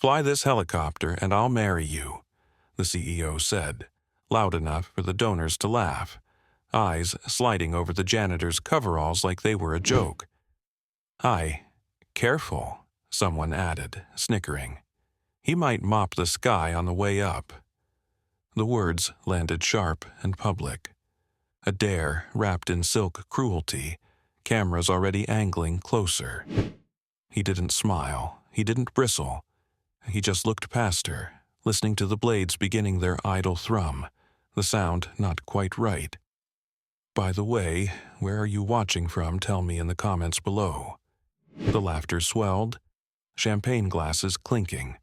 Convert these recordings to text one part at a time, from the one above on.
"Fly this helicopter and I'll marry you," the CEO said, loud enough for the donors to laugh, eyes sliding over the janitor's coveralls like they were a joke. "Hi, careful," someone added, snickering. "He might mop the sky on the way up." The words landed sharp and public. A dare wrapped in silk cruelty, cameras already angling closer. He didn't smile, he didn't bristle. He just looked past her, listening to the blades beginning their idle thrum, the sound not quite right. "By the way, where are you watching from? Tell me in the comments below." The laughter swelled, champagne glasses clinking,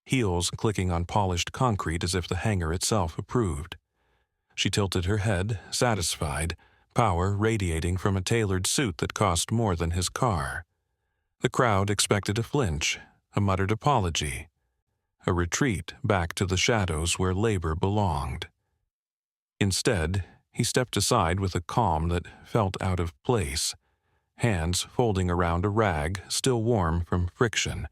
heels clicking on polished concrete as if the hangar itself approved. She tilted her head, satisfied, power radiating from a tailored suit that cost more than his car. The crowd expected a flinch, a muttered apology, a retreat back to the shadows where labor belonged. Instead, he stepped aside with a calm that felt out of place, hands folding around a rag still warm from friction,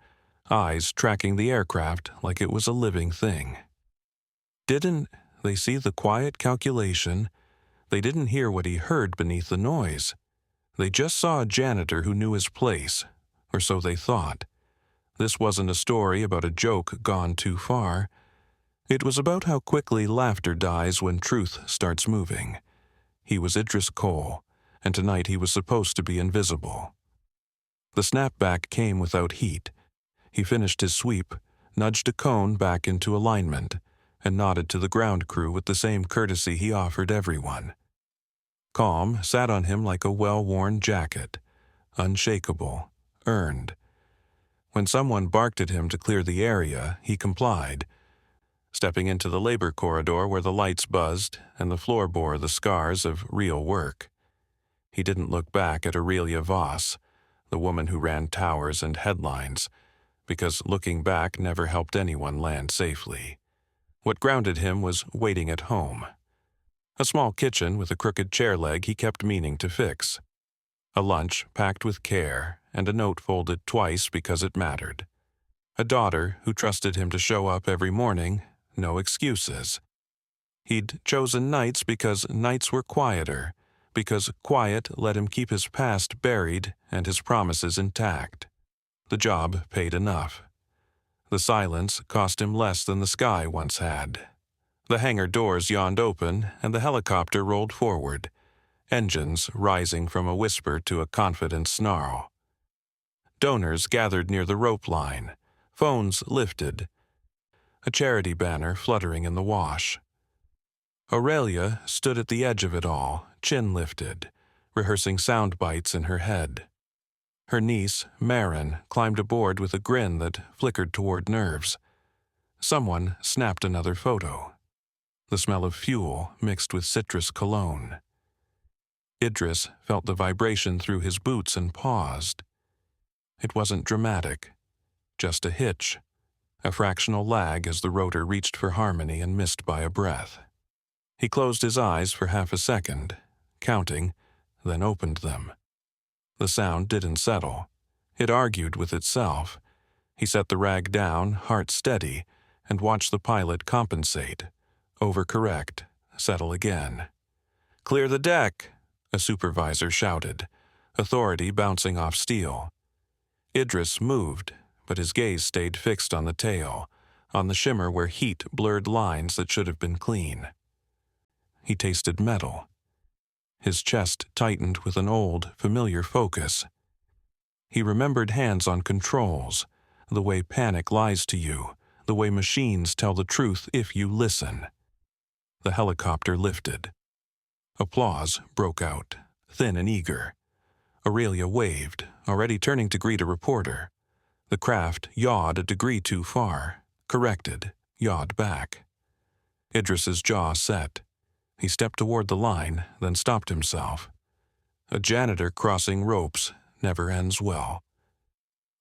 eyes tracking the aircraft like it was a living thing. Didn't they see the quiet calculation? They didn't hear what he heard beneath the noise. They just saw a janitor who knew his place, or so they thought. This wasn't a story about a joke gone too far. It was about how quickly laughter dies when truth starts moving. He was Idris Cole, and tonight he was supposed to be invisible. The snapback came without heat. He finished his sweep, nudged a cone back into alignment, and nodded to the ground crew with the same courtesy he offered everyone. Calm sat on him like a well-worn jacket, unshakable, earned. When someone barked at him to clear the area, he complied, stepping into the labor corridor where the lights buzzed and the floor bore the scars of real work. He didn't look back at Aurelia Voss, the woman who ran towers and headlines, because looking back never helped anyone land safely. What grounded him was waiting at home. A small kitchen with a crooked chair leg he kept meaning to fix. A lunch packed with care, and a note folded twice because it mattered. A daughter who trusted him to show up every morning, no excuses. He'd chosen nights because nights were quieter, because quiet let him keep his past buried and his promises intact. The job paid enough. The silence cost him less than the sky once had. The hangar doors yawned open and the helicopter rolled forward, engines rising from a whisper to a confident snarl. Donors gathered near the rope line, phones lifted, a charity banner fluttering in the wash. Aurelia stood at the edge of it all, chin lifted, rehearsing sound bites in her head. Her niece, Marin, climbed aboard with a grin that flickered toward nerves. Someone snapped another photo. The smell of fuel mixed with citrus cologne. Idris felt the vibration through his boots and paused. It wasn't dramatic, just a hitch, a fractional lag as the rotor reached for harmony and missed by a breath. He closed his eyes for half a second, counting, then opened them. The sound didn't settle. It argued with itself. He set the rag down, heart steady, and watched the pilot compensate, overcorrect, settle again. "Clear the deck," a supervisor shouted, authority bouncing off steel. Idris moved, but his gaze stayed fixed on the tail, on the shimmer where heat blurred lines that should have been clean. He tasted metal. His chest tightened with an old, familiar focus. He remembered hands on controls, the way panic lies to you, the way machines tell the truth if you listen. The helicopter lifted. Applause broke out, thin and eager. Aurelia waved, already turning to greet a reporter. The craft yawed a degree too far, corrected, yawed back. Idris's jaw set. He stepped toward the line, then stopped himself. A janitor crossing ropes never ends well.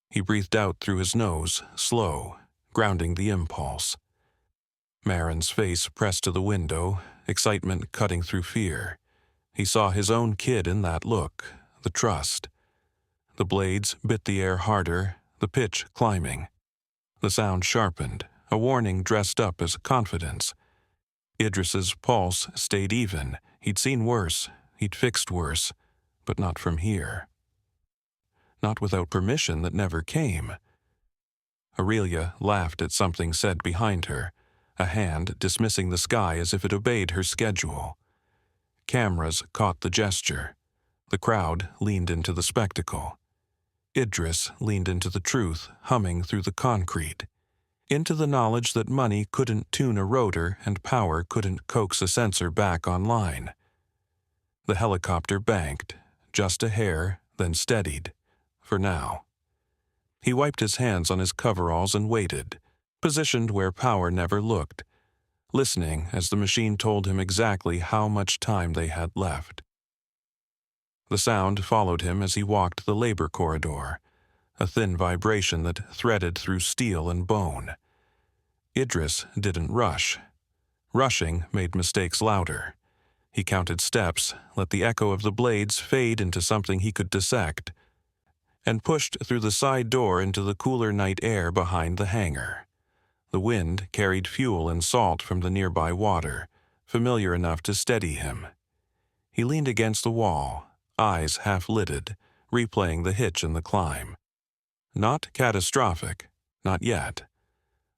He breathed out through his nose, slow, grounding the impulse. Marin's face pressed to the window, excitement cutting through fear. He saw his own kid in that look, the trust. The blades bit the air harder, the pitch climbing. The sound sharpened, a warning dressed up as confidence. Idris's pulse stayed even. He'd seen worse, he'd fixed worse, but not from here. Not without permission that never came. Aurelia laughed at something said behind her, a hand dismissing the sky as if it obeyed her schedule. Cameras caught the gesture. The crowd leaned into the spectacle. Idris leaned into the truth, humming through the concrete, into the knowledge that money couldn't tune a rotor and power couldn't coax a sensor back online. The helicopter banked, just a hair, then steadied, for now. He wiped his hands on his coveralls and waited, positioned where power never looked, listening as the machine told him exactly how much time they had left. The sound followed him as he walked the labor corridor, a thin vibration that threaded through steel and bone. Idris didn't rush. Rushing made mistakes louder. He counted steps, let the echo of the blades fade into something he could dissect, and pushed through the side door into the cooler night air behind the hangar. The wind carried fuel and salt from the nearby water, familiar enough to steady him. He leaned against the wall, eyes half-lidded, replaying the hitch in the climb. Not catastrophic, not yet.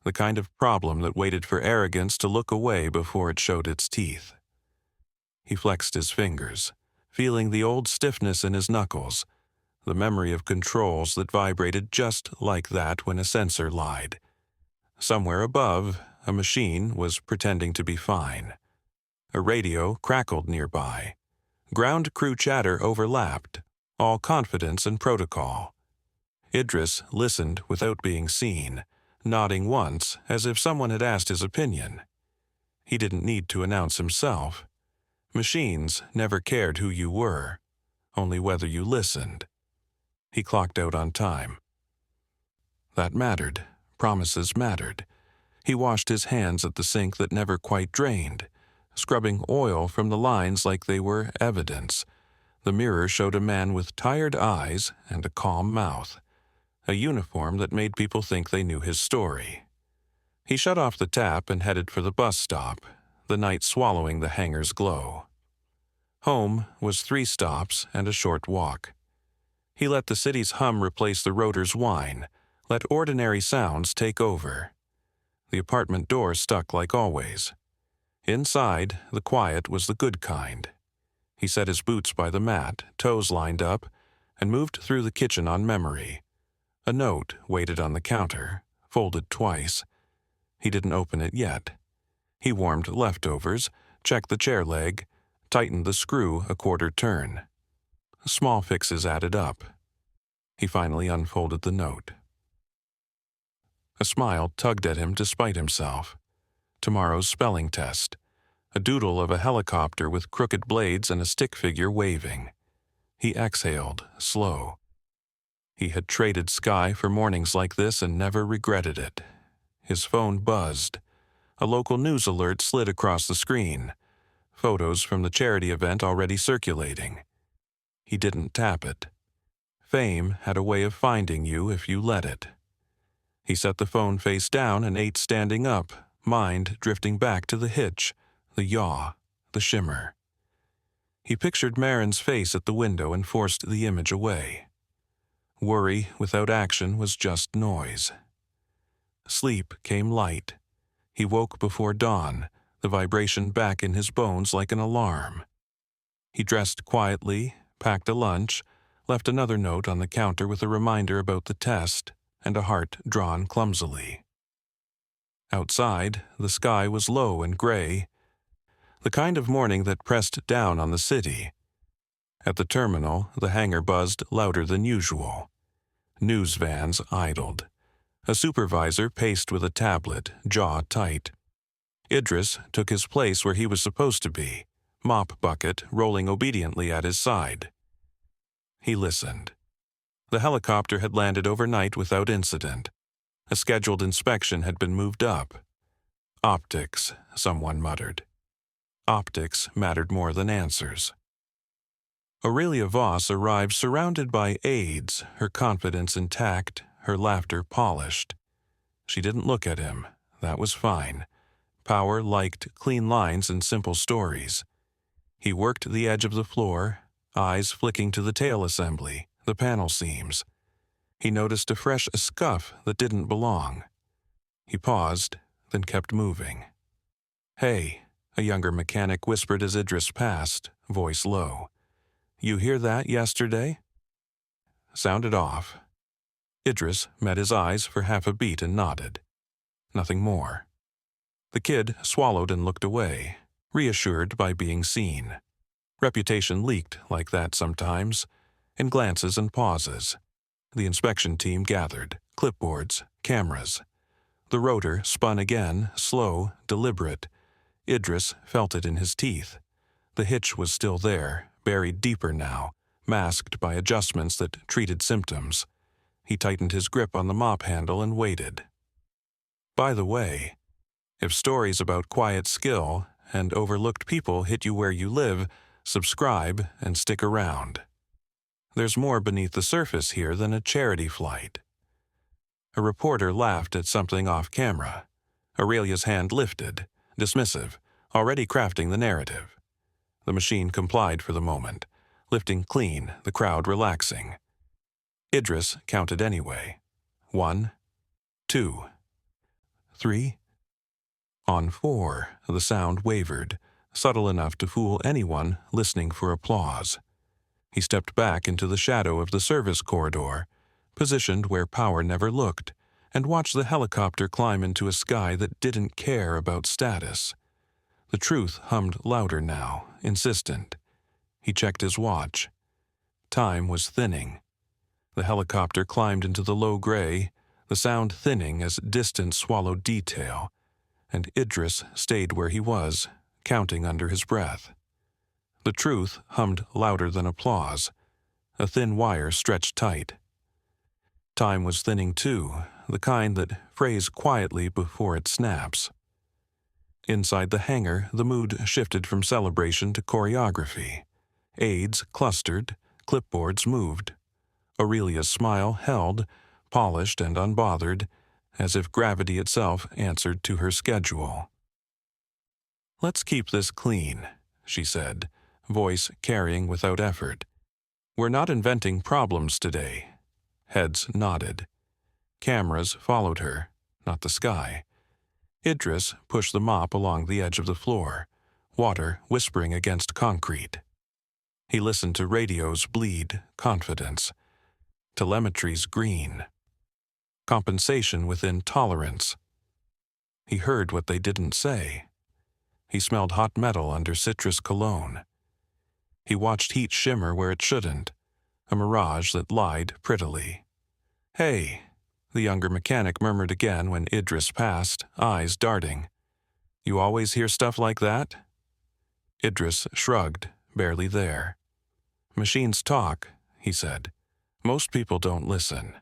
The kind of problem that waited for arrogance to look away before it showed its teeth. He flexed his fingers, feeling the old stiffness in his knuckles, the memory of controls that vibrated just like that when a sensor lied. Somewhere above, a machine was pretending to be fine. A radio crackled nearby. Ground crew chatter overlapped, all confidence and protocol. Idris listened without being seen, nodding once as if someone had asked his opinion. He didn't need to announce himself. Machines never cared who you were, only whether you listened. He clocked out on time. That mattered. Promises mattered. He washed his hands at the sink that never quite drained, scrubbing oil from the lines like they were evidence. The mirror showed a man with tired eyes and a calm mouth, a uniform that made people think they knew his story. He shut off the tap and headed for the bus stop, the night swallowing the hangar's glow. Home was 3 stops and a short walk. He let the city's hum replace the rotor's whine, let ordinary sounds take over. The apartment door stuck like always. Inside, the quiet was the good kind. He set his boots by the mat, toes lined up, and moved through the kitchen on memory. A note waited on the counter, folded twice. He didn't open it yet. He warmed leftovers, checked the chair leg, tightened the screw a quarter turn. Small fixes added up. He finally unfolded the note. A smile tugged at him despite himself. Tomorrow's spelling test. A doodle of a helicopter with crooked blades and a stick figure waving. He exhaled, slow. He had traded sky for mornings like this and never regretted it. His phone buzzed. A local news alert slid across the screen. Photos from the charity event already circulating. He didn't tap it. Fame had a way of finding you if you let it. He set the phone face down and ate standing up, mind drifting back to the hitch, the yaw, the shimmer. He pictured Marin's face at the window and forced the image away. Worry without action was just noise. Sleep came light. He woke before dawn, the vibration back in his bones like an alarm. He dressed quietly, packed a lunch, left another note on the counter with a reminder about the test, and a heart drawn clumsily. Outside, the sky was low and gray, the kind of morning that pressed down on the city. At the terminal, the hangar buzzed louder than usual. News vans idled. A supervisor paced with a tablet, jaw tight. Idris took his place where he was supposed to be, mop bucket rolling obediently at his side. He listened. The helicopter had landed overnight without incident. A scheduled inspection had been moved up. Optics, someone muttered. Optics mattered more than answers. Aurelia Voss arrived surrounded by aides, her confidence intact, her laughter polished. She didn't look at him. That was fine. Power liked clean lines and simple stories. He worked the edge of the floor, eyes flicking to the tail assembly, the panel seams. He noticed a fresh scuff that didn't belong. He paused, then kept moving. "Hey," a younger mechanic whispered as Idris passed, voice low. "You hear that yesterday?" Sounded off. Idris met his eyes for half a beat and nodded. Nothing more. The kid swallowed and looked away, reassured by being seen. Reputation leaked like that sometimes, in glances and pauses. The inspection team gathered, clipboards, cameras. The rotor spun again, slow, deliberate. Idris felt it in his teeth. The hitch was still there, buried deeper now, masked by adjustments that treated symptoms. He tightened his grip on the mop handle and waited. By the way, if stories about quiet skill and overlooked people hit you where you live, subscribe and stick around. There's more beneath the surface here than a charity flight. A reporter laughed at something off camera. Aurelia's hand lifted, dismissive, already crafting the narrative. The machine complied for the moment, lifting clean, the crowd relaxing. Idris counted anyway. 1, 2, 3. On 4, the sound wavered, subtle enough to fool anyone listening for applause. He stepped back into the shadow of the service corridor, positioned where power never looked, and watched the helicopter climb into a sky that didn't care about status. The truth hummed louder now, insistent. He checked his watch. Time was thinning. The helicopter climbed into the low gray, the sound thinning as distance swallowed detail, and Idris stayed where he was, counting under his breath. The truth hummed louder than applause. A thin wire stretched tight. Time was thinning too, the kind that frays quietly before it snaps. Inside the hangar, the mood shifted from celebration to choreography. Aides clustered, clipboards moved. Aurelia's smile held, polished and unbothered, as if gravity itself answered to her schedule. "Let's keep this clean," she said, voice carrying without effort. "We're not inventing problems today." Heads nodded. Cameras followed her, not the sky. Idris pushed the mop along the edge of the floor, water whispering against concrete. He listened to radios bleed, confidence. Telemetry's green. Compensation within tolerance. He heard what they didn't say. He smelled hot metal under citrus cologne. He watched heat shimmer where it shouldn't, a mirage that lied prettily. "Hey," the younger mechanic murmured again when Idris passed, eyes darting. "You always hear stuff like that?" Idris shrugged, barely there. "Machines talk," he said. "Most people don't listen."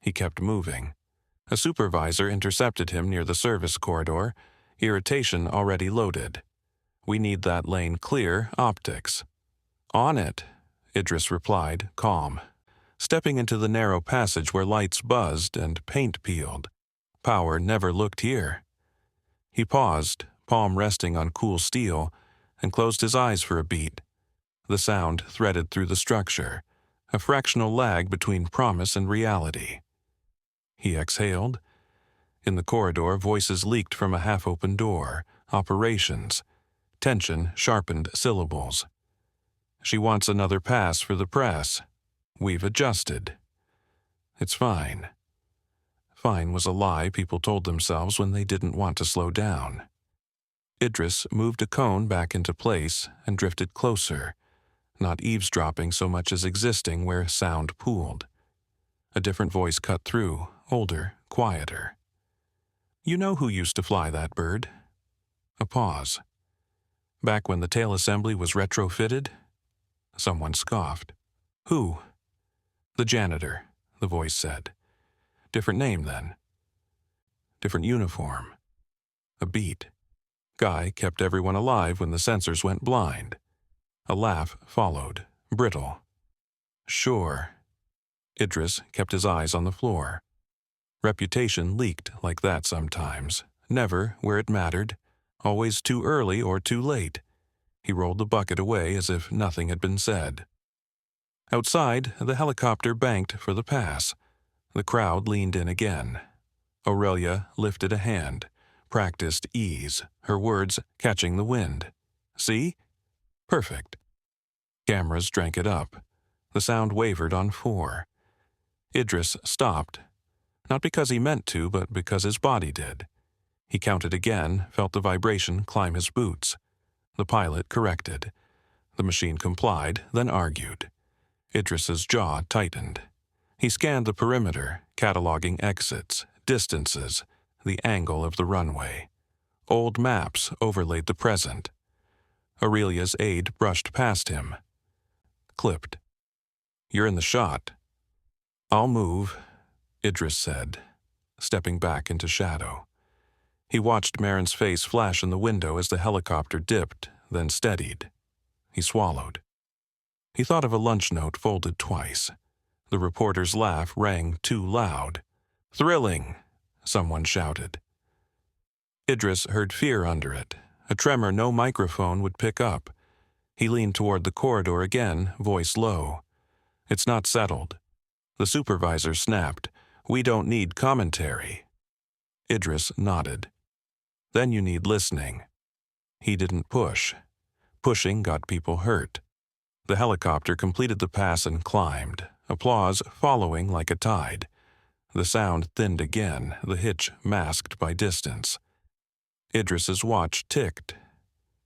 He kept moving. A supervisor intercepted him near the service corridor, irritation already loaded. "We need that lane clear, optics." "On it," Idris replied, calm, stepping into the narrow passage where lights buzzed and paint peeled. Power never looked here. He paused, palm resting on cool steel, and closed his eyes for a beat. The sound threaded through the structure, a fractional lag between promise and reality. He exhaled. In the corridor, voices leaked from a half-open door. Operations. Tension sharpened syllables. "She wants another pass for the press. We've adjusted." "It's fine." Fine was a lie people told themselves when they didn't want to slow down. Idris moved a cone back into place and drifted closer, not eavesdropping so much as existing where sound pooled. A different voice cut through, older, quieter. "You know who used to fly that bird?" A pause. "Back when the tail assembly was retrofitted?" Someone scoffed. "Who?" "The janitor," the voice said. "Different name then." "Different uniform." A beat. Guy kept everyone alive when the sensors went blind. A laugh followed, brittle. "Sure." Idris kept his eyes on the floor. Reputation leaked like that sometimes, never where it mattered, always too early or too late. He rolled the bucket away as if nothing had been said. Outside, the helicopter banked for the pass. The crowd leaned in again. Aurelia lifted a hand, practiced ease, her words catching the wind. See? Perfect. Cameras drank it up. The sound wavered on 4. Idris stopped, not because he meant to, but because his body did. He counted again, felt the vibration climb his boots. The pilot corrected. The machine complied, then argued. Idris's jaw tightened. He scanned the perimeter, cataloging exits, distances, the angle of the runway. Old maps overlaid the present. Aurelia's aide brushed past him. Clipped. You're in the shot. I'll move, Idris said, stepping back into shadow. He watched Marin's face flash in the window as the helicopter dipped, then steadied. He swallowed. He thought of a lunch note folded twice. The reporter's laugh rang too loud. Thrilling, someone shouted. Idris heard fear under it, a tremor no microphone would pick up. He leaned toward the corridor again, voice low. It's not settled. The supervisor snapped. We don't need commentary. Idris nodded. Then you need listening. He didn't push. Pushing got people hurt. The helicopter completed the pass and climbed, applause following like a tide. The sound thinned again, the hitch masked by distance. Idris's watch ticked.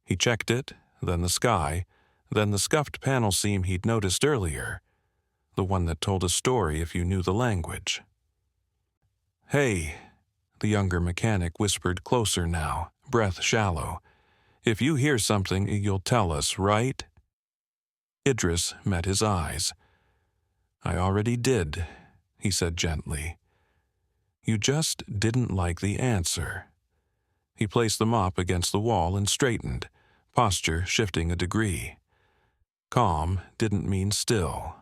He checked it, then the sky, then the scuffed panel seam he'd noticed earlier, the one that told a story if you knew the language. Hey, the younger mechanic whispered closer now, breath shallow. If you hear something, you'll tell us, right? Idris met his eyes. I already did, he said gently. You just didn't like the answer. He placed the mop against the wall and straightened, posture shifting a degree. Calm didn't mean still.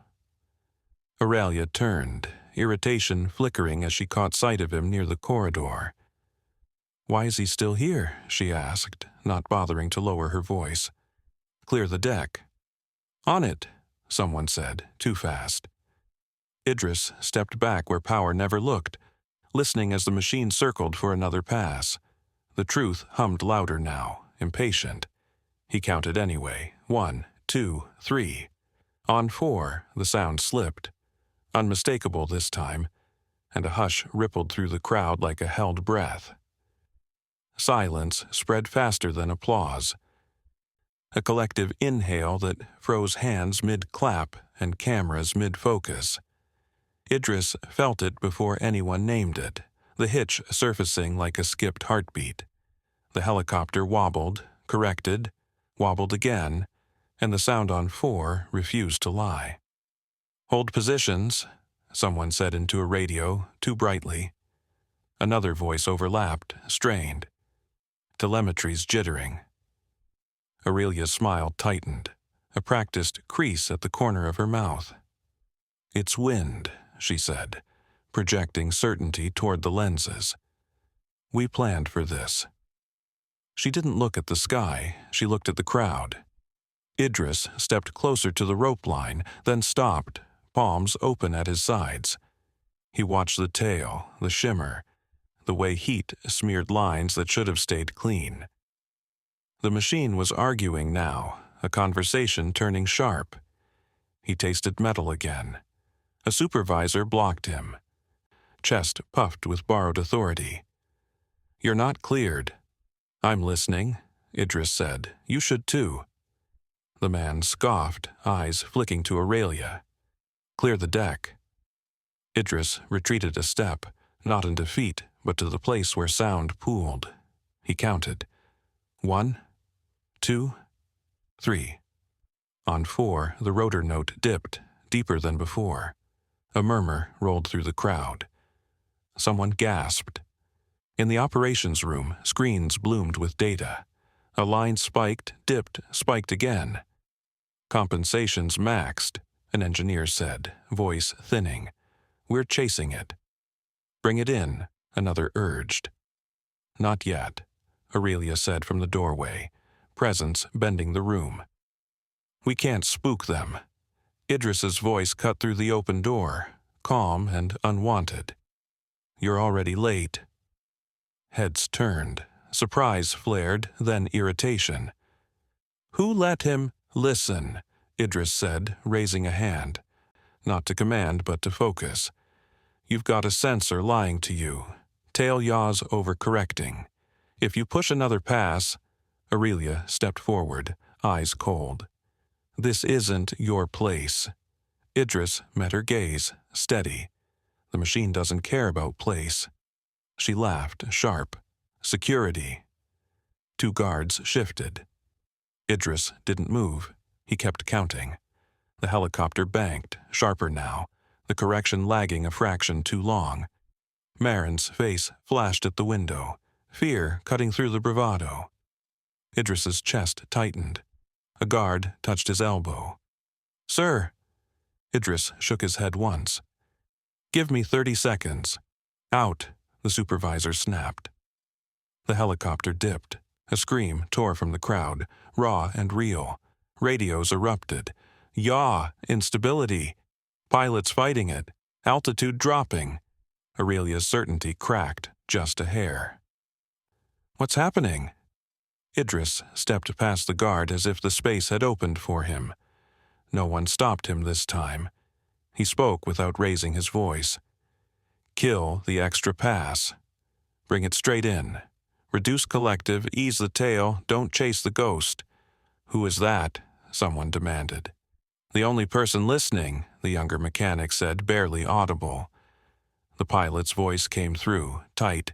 Aurelia turned, irritation flickering as she caught sight of him near the corridor. Why is he still here? She asked, not bothering to lower her voice. Clear the deck. On it, someone said, too fast. Idris stepped back where power never looked, listening as the machine circled for another pass. The truth hummed louder now, impatient. He counted anyway. 1, 2, 3. On 4, the sound slipped. Unmistakable this time, and a hush rippled through the crowd like a held breath. Silence spread faster than applause. A collective inhale that froze hands mid-clap and cameras mid-focus. Idris felt it before anyone named it, the hitch surfacing like a skipped heartbeat. The helicopter wobbled, corrected, wobbled again, and the sound on 4 refused to lie. Hold positions, someone said into a radio, too brightly. Another voice overlapped, strained. Telemetry's jittering. Aurelia's smile tightened, a practiced crease at the corner of her mouth. It's wind, she said, projecting certainty toward the lenses. We planned for this. She didn't look at the sky, she looked at the crowd. Idris stepped closer to the rope line, then stopped, palms open at his sides. He watched the tail, the shimmer, the way heat smeared lines that should have stayed clean. The machine was arguing now, a conversation turning sharp. He tasted metal again. A supervisor blocked him. Chest puffed with borrowed authority. You're not cleared. I'm listening, Idris said. You should too. The man scoffed, eyes flicking to Aurelia. Clear the deck. Idris retreated a step, not in defeat, but to the place where sound pooled. He counted. 1, 2, 3. On 4, the rotor note dipped, deeper than before. A murmur rolled through the crowd. Someone gasped. In the operations room, screens bloomed with data. A line spiked, dipped, spiked again. Compensations maxed, an engineer said, voice thinning. We're chasing it. Bring it in, another urged. Not yet, Aurelia said from the doorway, presence bending the room. We can't spook them. Idris's voice cut through the open door, calm and unwanted. You're already late. Heads turned. Surprise flared, then irritation. Who let him? Listen, Idris said, raising a hand. Not to command, but to focus. You've got a sensor lying to you. Tail yaws overcorrecting. If you push another pass... Aurelia stepped forward, eyes cold. This isn't your place. Idris met her gaze, steady. The machine doesn't care about place. She laughed, sharp. Security. 2 guards shifted. Idris didn't move. He kept counting. The helicopter banked, sharper now, the correction lagging a fraction too long. Marin's face flashed at the window, fear cutting through the bravado. Idris's chest tightened. A guard touched his elbow. Sir! Idris shook his head once. Give me 30 seconds. Out, the supervisor snapped. The helicopter dipped. A scream tore from the crowd, raw and real. Radios erupted. Yaw, instability. Pilots fighting it. Altitude dropping. Aurelia's certainty cracked just a hair. What's happening? Idris stepped past the guard as if the space had opened for him. No one stopped him this time. He spoke without raising his voice. Kill the extra pass. Bring it straight in. Reduce collective, ease the tail, don't chase the ghost. Who is that? Someone demanded. The only person listening, the younger mechanic said, barely audible. The pilot's voice came through, tight.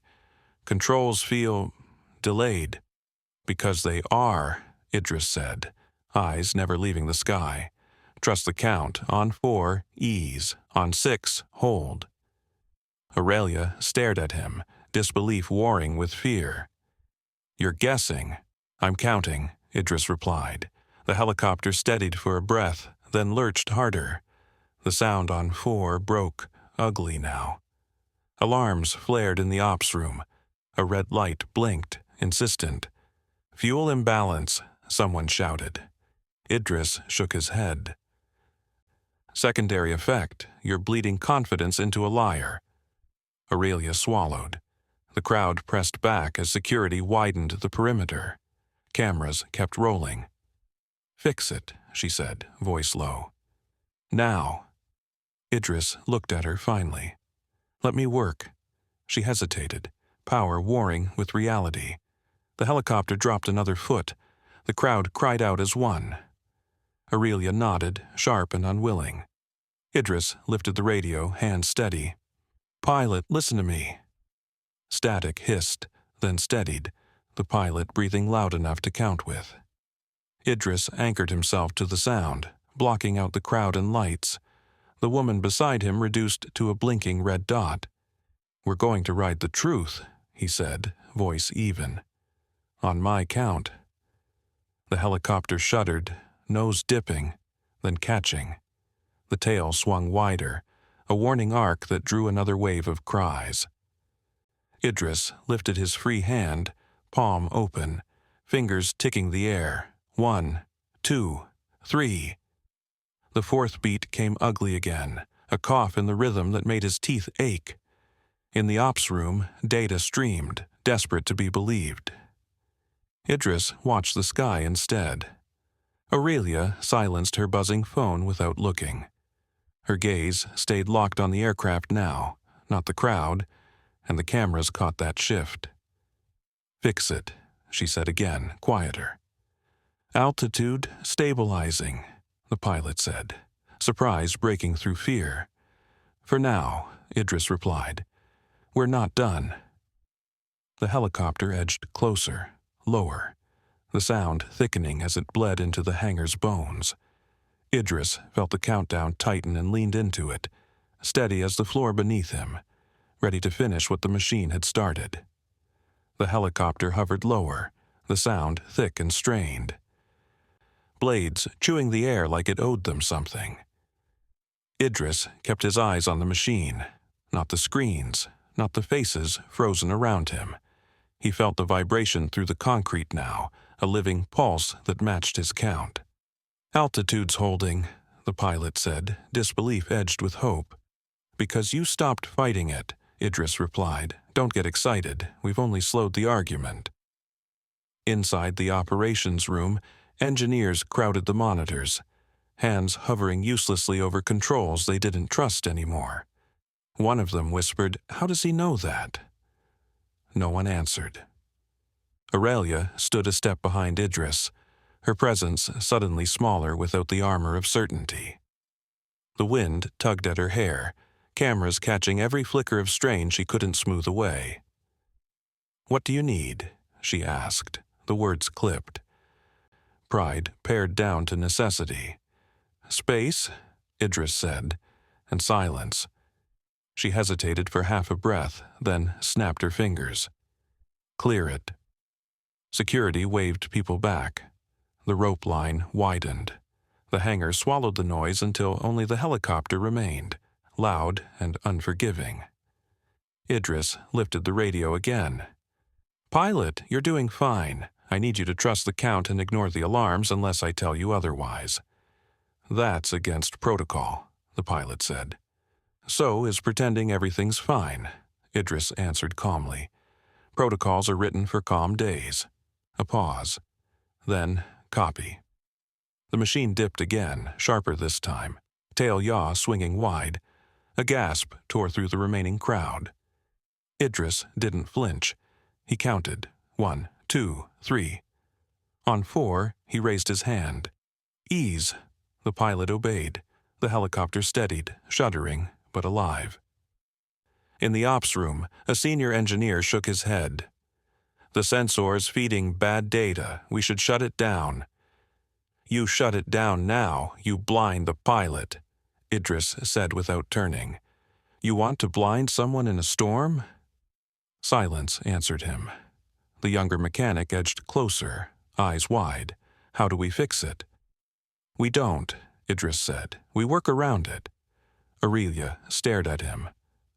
Controls feel delayed. Because they are, Idris said, eyes never leaving the sky. Trust the count. On 4, ease. On 6, hold. Aurelia stared at him, disbelief warring with fear. You're guessing. I'm counting, Idris replied. The helicopter steadied for a breath, then lurched harder. The sound on 4 broke, ugly now. Alarms flared in the ops room. A red light blinked, insistent. Fuel imbalance, someone shouted. Idris shook his head. Secondary effect, you're bleeding confidence into a liar. Aurelia swallowed. The crowd pressed back as security widened the perimeter. Cameras kept rolling. Fix it, she said, voice low. Now. Idris looked at her finally. Let me work. She hesitated, power warring with reality. The helicopter dropped another foot. The crowd cried out as one. Aurelia nodded, sharp and unwilling. Idris lifted the radio, hand steady. Pilot, listen to me. Static hissed, then steadied, the pilot breathing loud enough to count with. Idris anchored himself to the sound, blocking out the crowd and lights. The woman beside him reduced to a blinking red dot. We're going to ride the truth, he said, voice even. On my count. The helicopter shuddered, nose dipping, then catching. The tail swung wider, a warning arc that drew another wave of cries. Idris lifted his free hand, palm open, fingers ticking the air. 1, 2, 3. The 4th beat came ugly again, a cough in the rhythm that made his teeth ache. In the ops room, data streamed, desperate to be believed. Idris watched the sky instead. Aurelia silenced her buzzing phone without looking. Her gaze stayed locked on the aircraft now, not the crowd, and the cameras caught that shift. Fix it, she said again, quieter. Altitude stabilizing, the pilot said, surprise breaking through fear. For now, Idris replied. We're not done. The helicopter edged closer, lower, the sound thickening as it bled into the hangar's bones. Idris felt the countdown tighten and leaned into it, steady as the floor beneath him, ready to finish what the machine had started. The helicopter hovered lower, the sound thick and strained. Blades chewing the air like it owed them something. Idris kept his eyes on the machine, not the screens, not the faces frozen around him. He felt the vibration through the concrete now, a living pulse that matched his count. "Altitude's holding," the pilot said, disbelief edged with hope. "Because you stopped fighting it," Idris replied. "Don't get excited. We've only slowed the argument." Inside the operations room, engineers crowded the monitors, hands hovering uselessly over controls they didn't trust anymore. One of them whispered, "How does he know that?" No one answered. Aurelia stood a step behind Idris, her presence suddenly smaller without the armor of certainty. The wind tugged at her hair, cameras catching every flicker of strain she couldn't smooth away. "What do you need?" she asked, the words clipped. Pride pared down to necessity. "Space," Idris said, and silence. She hesitated for half a breath, then snapped her fingers. "Clear it." Security waved people back. The rope line widened. The hangar swallowed the noise until only the helicopter remained, loud and unforgiving. Idris lifted the radio again. "Pilot, you're doing fine. I need you to trust the count and ignore the alarms unless I tell you otherwise." "That's against protocol," the pilot said. "So is pretending everything's fine," Idris answered calmly. "Protocols are written for calm days." A pause. Then, copy. The machine dipped again, sharper this time, tail yaw swinging wide. A gasp tore through the remaining crowd. Idris didn't flinch. He counted. 1, 2, 3. On 4, he raised his hand. "Ease." The pilot obeyed. The helicopter steadied, shuddering, but alive. In the ops room, a senior engineer shook his head. "The sensor's feeding bad data. We should shut it down." "You shut it down now, you blind the pilot," Idris said without turning. "You want to blind someone in a storm?" Silence answered him. The younger mechanic edged closer, eyes wide. "How do we fix it?" "We don't," Idris said. "We work around it." Aurelia stared at him.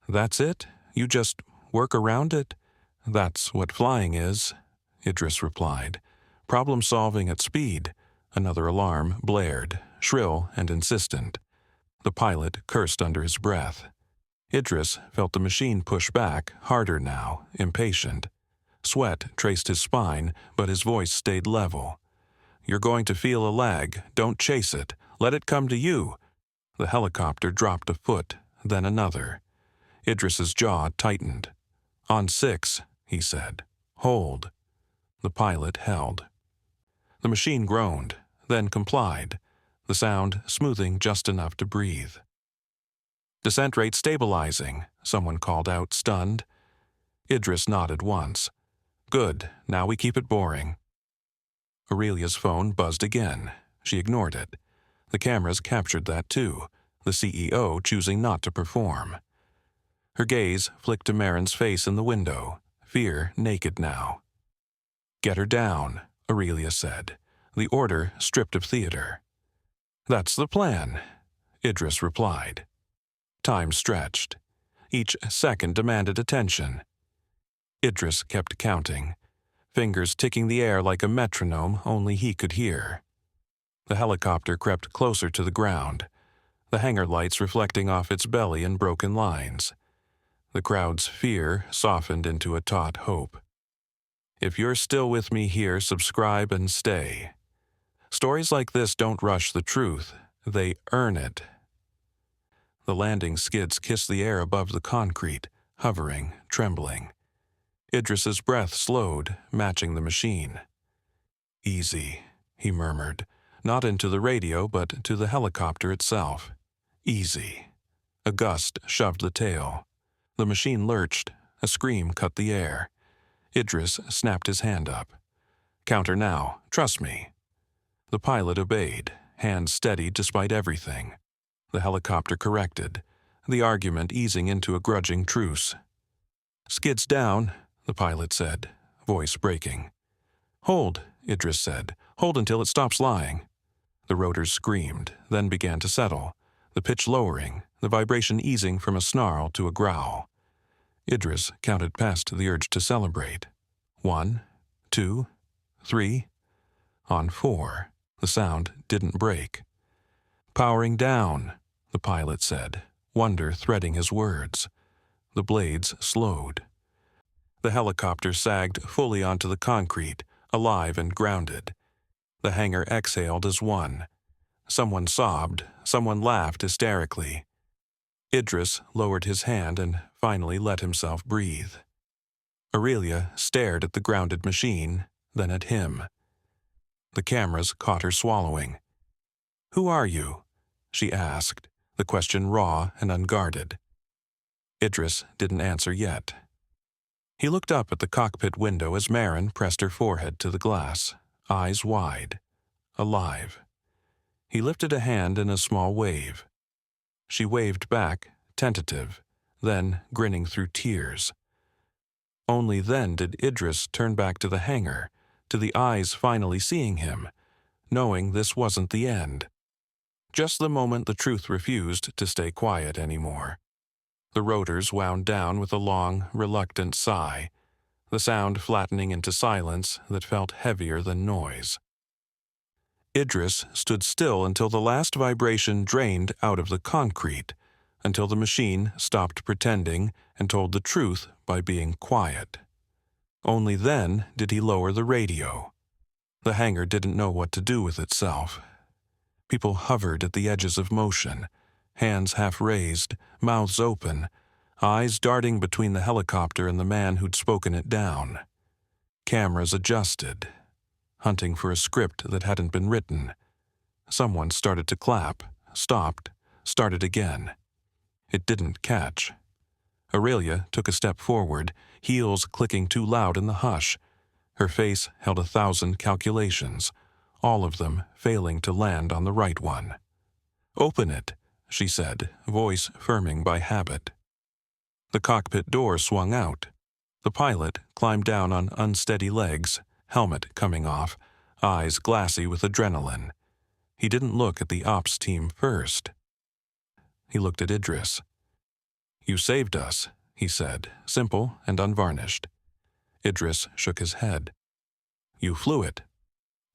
"That's it? You just work around it?" "That's what flying is," Idris replied. "Problem-solving at speed." Another alarm blared, shrill and insistent. The pilot cursed under his breath. Idris felt the machine push back, harder now, impatient. Sweat traced his spine, but his voice stayed level. "You're going to feel a lag. Don't chase it. Let it come to you." The helicopter dropped a foot, then another. Idris's jaw tightened. "On 6, he said. "Hold." The pilot held. The machine groaned, then complied, the sound smoothing just enough to breathe. "Descent rate stabilizing," someone called out, stunned. Idris nodded once. "Good, now we keep it boring." Aurelia's phone buzzed again. She ignored it. The cameras captured that too, the CEO choosing not to perform. Her gaze flicked to Marin's face in the window, fear naked now. "Get her down," Aurelia said, the order stripped of theater. "That's the plan," Idris replied. Time stretched. Each second demanded attention. Idris kept counting, fingers ticking the air like a metronome only he could hear. The helicopter crept closer to the ground, the hangar lights reflecting off its belly in broken lines. The crowd's fear softened into a taut hope. "If you're still with me here, subscribe and stay." Stories like this don't rush the truth, they earn it. The landing skids kissed the air above the concrete, hovering, trembling. Idris's breath slowed, matching the machine. "Easy," he murmured, not into the radio but to the helicopter itself. "Easy." A gust shoved the tail. The machine lurched, a scream cut the air. Idris snapped his hand up. "Counter now, trust me." The pilot obeyed, hands steady despite everything. The helicopter corrected, the argument easing into a grudging truce. "Skids down," the pilot said, voice breaking. "Hold," Idris said. "Hold until it stops lying." The rotors screamed, then began to settle, the pitch lowering, the vibration easing from a snarl to a growl. Idris counted past the urge to celebrate. 1, 2, 3. On 4, the sound didn't break. "Powering down," the pilot said, wonder threading his words. The blades slowed. The helicopter sagged fully onto the concrete, alive and grounded. The hangar exhaled as one. Someone sobbed, someone laughed hysterically. Idris lowered his hand and finally let himself breathe. Aurelia stared at the grounded machine, then at him. The cameras caught her swallowing. "Who are you?" she asked, the question raw and unguarded. Idris didn't answer yet. He looked up at the cockpit window as Marin pressed her forehead to the glass, eyes wide, alive. He lifted a hand in a small wave. She waved back, tentative, then grinning through tears. Only then did Idris turn back to the hangar, to the eyes finally seeing him, knowing this wasn't the end. Just the moment the truth refused to stay quiet anymore. The rotors wound down with a long, reluctant sigh, the sound flattening into silence that felt heavier than noise. Idris stood still until the last vibration drained out of the concrete, until the machine stopped pretending and told the truth by being quiet. Only then did he lower the radio. The hangar didn't know what to do with itself. People hovered at the edges of motion, hands half raised, mouths open, eyes darting between the helicopter and the man who'd spoken it down. Cameras adjusted, hunting for a script that hadn't been written. Someone started to clap, stopped, started again. It didn't catch. Aurelia took a step forward, heels clicking too loud in the hush. Her face held 1,000 calculations, all of them failing to land on the right one. "Open it," she said, voice firming by habit. The cockpit door swung out. The pilot climbed down on unsteady legs, helmet coming off, eyes glassy with adrenaline. He didn't look at the ops team first. He looked at Idris. "You saved us," he said, simple and unvarnished. Idris shook his head. "You flew it."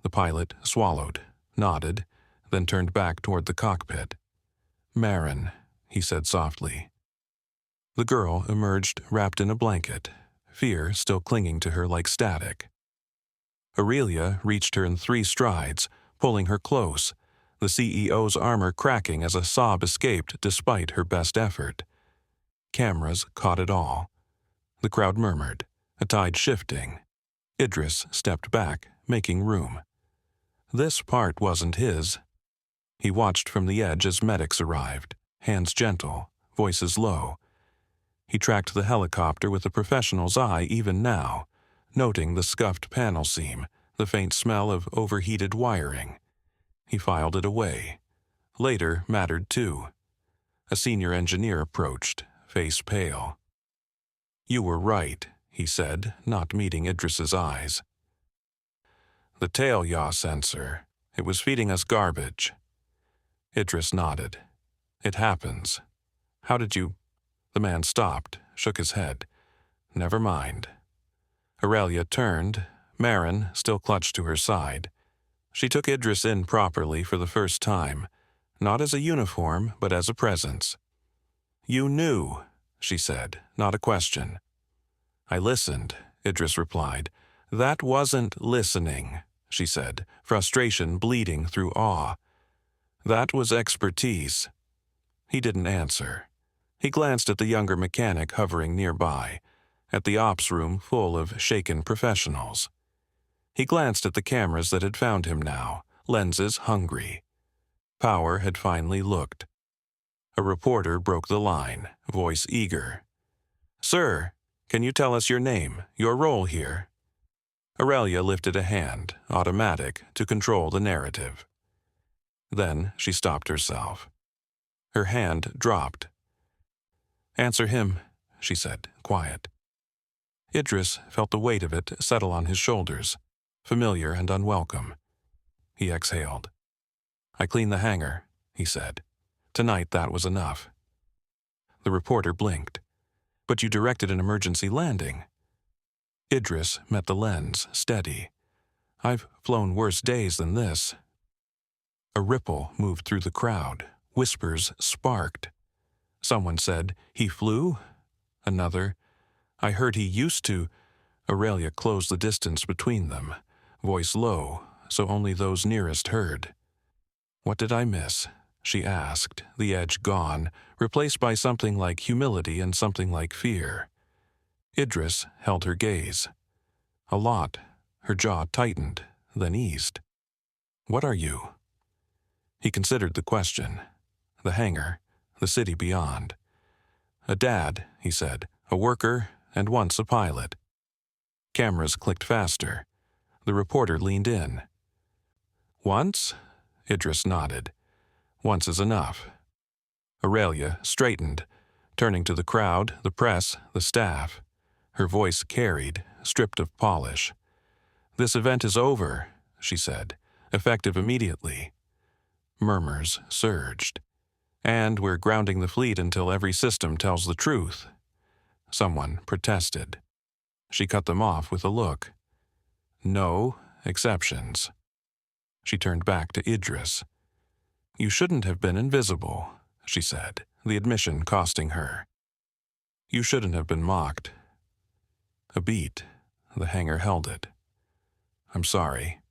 The pilot swallowed, nodded, then turned back toward the cockpit. "Marin," he said softly. The girl emerged wrapped in a blanket, fear still clinging to her like static. Aurelia reached her in 3 strides, pulling her close, the CEO's armor cracking as a sob escaped despite her best effort. Cameras caught it all. The crowd murmured, a tide shifting. Idris stepped back, making room. This part wasn't his. He watched from the edge as medics arrived, hands gentle, voices low. He tracked the helicopter with a professional's eye even now, noting the scuffed panel seam, the faint smell of overheated wiring. He filed it away. Later mattered too. A senior engineer approached, face pale. "You were right," he said, not meeting Idris's eyes. "The tail yaw sensor. It was feeding us garbage." Idris nodded. "It happens. How did you—" The man stopped, shook his head. "Never mind." Aurelia turned. Marin still clutched to her side. She took Idris in properly for the first time, not as a uniform, but as a presence. "You knew," she said, not a question. "I listened," Idris replied. "That wasn't listening," she said, frustration bleeding through awe. "That was expertise." He didn't answer. He glanced at the younger mechanic hovering nearby, at the ops room full of shaken professionals. He glanced at the cameras that had found him now, lenses hungry. Power had finally looked. A reporter broke the line, voice eager. "Sir, can you tell us your name, your role here?" Aurelia lifted a hand, automatic, to control the narrative. Then she stopped herself. Her hand dropped. "Answer him," she said, quiet. Idris felt the weight of it settle on his shoulders, familiar and unwelcome. He exhaled. "I cleaned the hangar," he said. "Tonight that was enough." The reporter blinked. But you directed an emergency landing. Idris met the lens, steady. I've flown worse days than this. A ripple moved through the crowd. Whispers sparked. Someone said, "He flew?" Another, "I heard he used to." Aurelia closed the distance between them, voice low, so only those nearest heard. "What did I miss?" she asked, the edge gone, replaced by something like humility and something like fear. Idris held her gaze. A lot. Her jaw tightened, then eased. "What are you?" He considered the question. The hangar, the city beyond. "A dad," he said, "a worker, and once a pilot." Cameras clicked faster. The reporter leaned in. "Once?" Idris nodded. "Once is enough." Aurelia straightened, turning to the crowd, the press, the staff. Her voice carried, stripped of polish. "This event is over," she said, "effective immediately." Murmurs surged. "And we're grounding the fleet until every system tells the truth." Someone protested. She cut them off with a look. "No exceptions." She turned back to Idris. "You shouldn't have been invisible," she said, the admission costing her. "You shouldn't have been mocked." A beat. The hangar held it. "I'm sorry."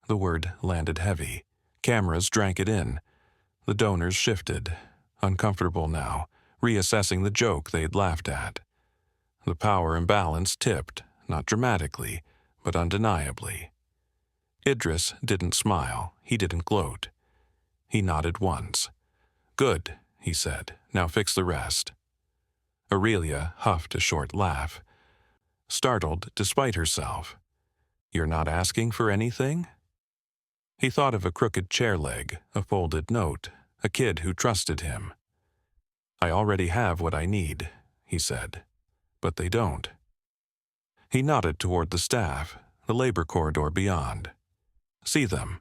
The word landed heavy. Cameras drank it in. The donors shifted, uncomfortable now, reassessing the joke they'd laughed at. The power imbalance tipped, not dramatically, but undeniably. Idris didn't smile. He didn't gloat. He nodded once. "Good," he said. "Now fix the rest." Aurelia huffed a short laugh, startled despite herself. "You're not asking for anything?" He thought of a crooked chair leg, a folded note, a kid who trusted him. "I already have what I need," he said. "But they don't." He nodded toward the staff, the labor corridor beyond. "See them."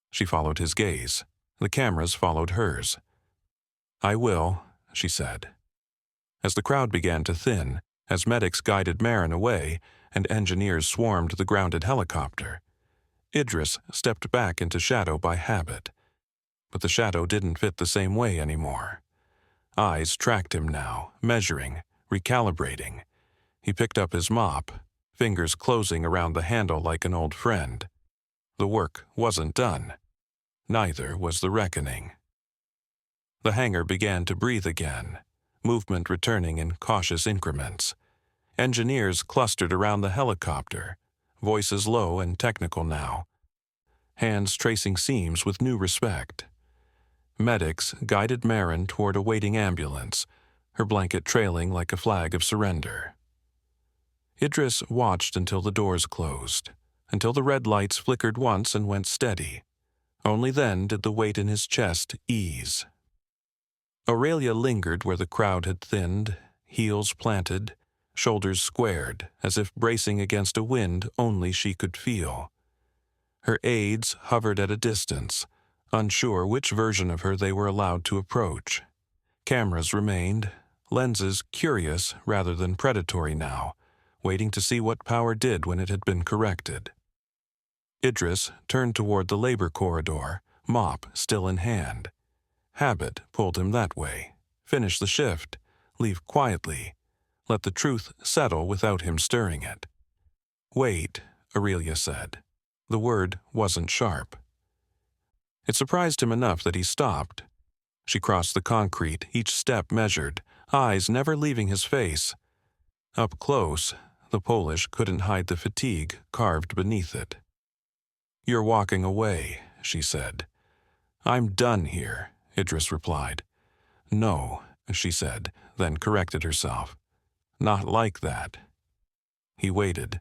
She followed his gaze. The cameras followed hers. "I will," she said. As the crowd began to thin, as medics guided Marin away and engineers swarmed the grounded helicopter, Idris stepped back into shadow by habit. But the shadow didn't fit the same way anymore. Eyes tracked him now, measuring, recalibrating. He picked up his mop, fingers closing around the handle like an old friend. The work wasn't done. Neither was the reckoning. The hangar began to breathe again, movement returning in cautious increments. Engineers clustered around the helicopter, voices low and technical now, hands tracing seams with new respect. Medics guided Marin toward a waiting ambulance, her blanket trailing like a flag of surrender. Idris watched until the doors closed, until the red lights flickered once and went steady. Only then did the weight in his chest ease. Aurelia lingered where the crowd had thinned, heels planted, shoulders squared, as if bracing against a wind only she could feel. Her aides hovered at a distance, unsure which version of her they were allowed to approach. Cameras remained, lenses curious rather than predatory now, waiting to see what power did when it had been corrected. Idris turned toward the labor corridor, mop still in hand. Habit pulled him that way. Finish the shift, leave quietly, let the truth settle without him stirring it. "Wait," Aurelia said. The word wasn't sharp. It surprised him enough that he stopped. She crossed the concrete, each step measured, eyes never leaving his face. Up close, the Polish couldn't hide the fatigue carved beneath it. "You're walking away," she said. "I'm done here," Idris replied. "No," she said, then corrected herself. "Not like that." He waited.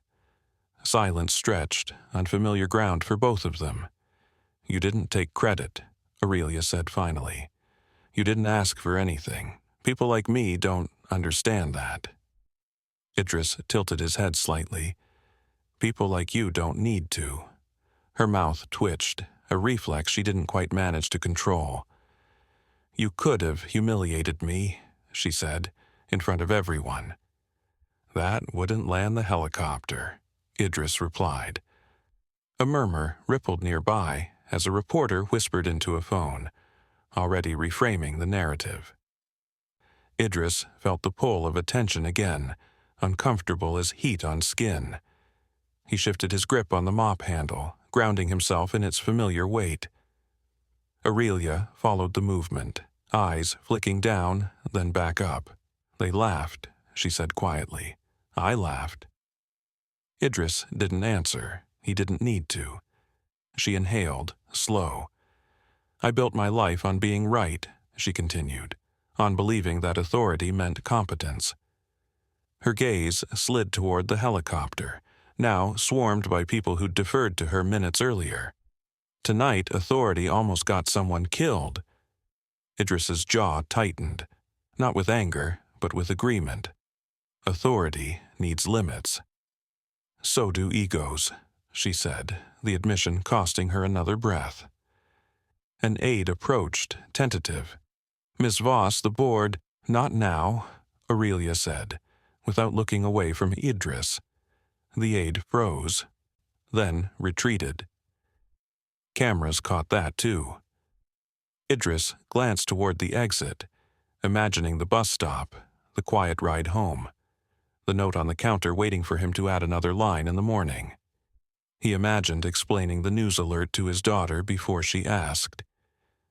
Silence stretched, unfamiliar ground for both of them. "You didn't take credit," Aurelia said finally. "You didn't ask for anything. People like me don't understand that." Idris tilted his head slightly. "People like you don't need to." Her mouth twitched, a reflex she didn't quite manage to control. "You could have humiliated me," she said, "in front of everyone. That wouldn't land the helicopter, Idris replied. A murmur rippled nearby as a reporter whispered into a phone, already reframing the narrative. Idris felt the pull of attention again, uncomfortable as heat on skin. He shifted his grip on the mop handle, grounding himself in its familiar weight. Aurelia followed the movement, eyes flicking down, then back up. They laughed, she said quietly. I laughed. Idris didn't answer. He didn't need to. She inhaled, slow. I built my life on being right, she continued, on believing that authority meant competence. Her gaze slid toward the helicopter, now swarmed by people who'd deferred to her minutes earlier. Tonight, authority almost got someone killed. Idris's jaw tightened, not with anger, but with agreement. Authority needs limits. So do egos, she said, the admission costing her another breath. An aide approached, tentative. Miss Voss, the board, not now, Aurelia said, without looking away from Idris. The aide froze, then retreated. Cameras caught that too. Idris glanced toward the exit, imagining the bus stop, the quiet ride home, the note on the counter waiting for him to add another line in the morning. He imagined explaining the news alert to his daughter before she asked.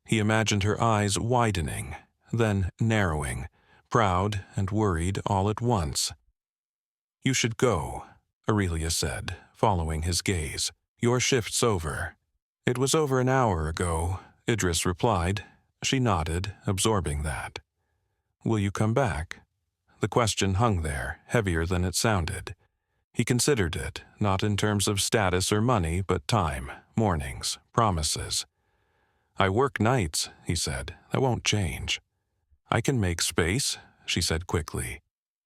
He imagined her eyes widening, then narrowing, proud and worried all at once. You should go, Aurelia said, following his gaze. Your shift's over. It was over an hour ago, Idris replied. She nodded, absorbing that. Will you come back? The question hung there, heavier than it sounded. He considered it, not in terms of status or money, but time, mornings, promises. I work nights, he said. That won't change. I can make space, she said quickly,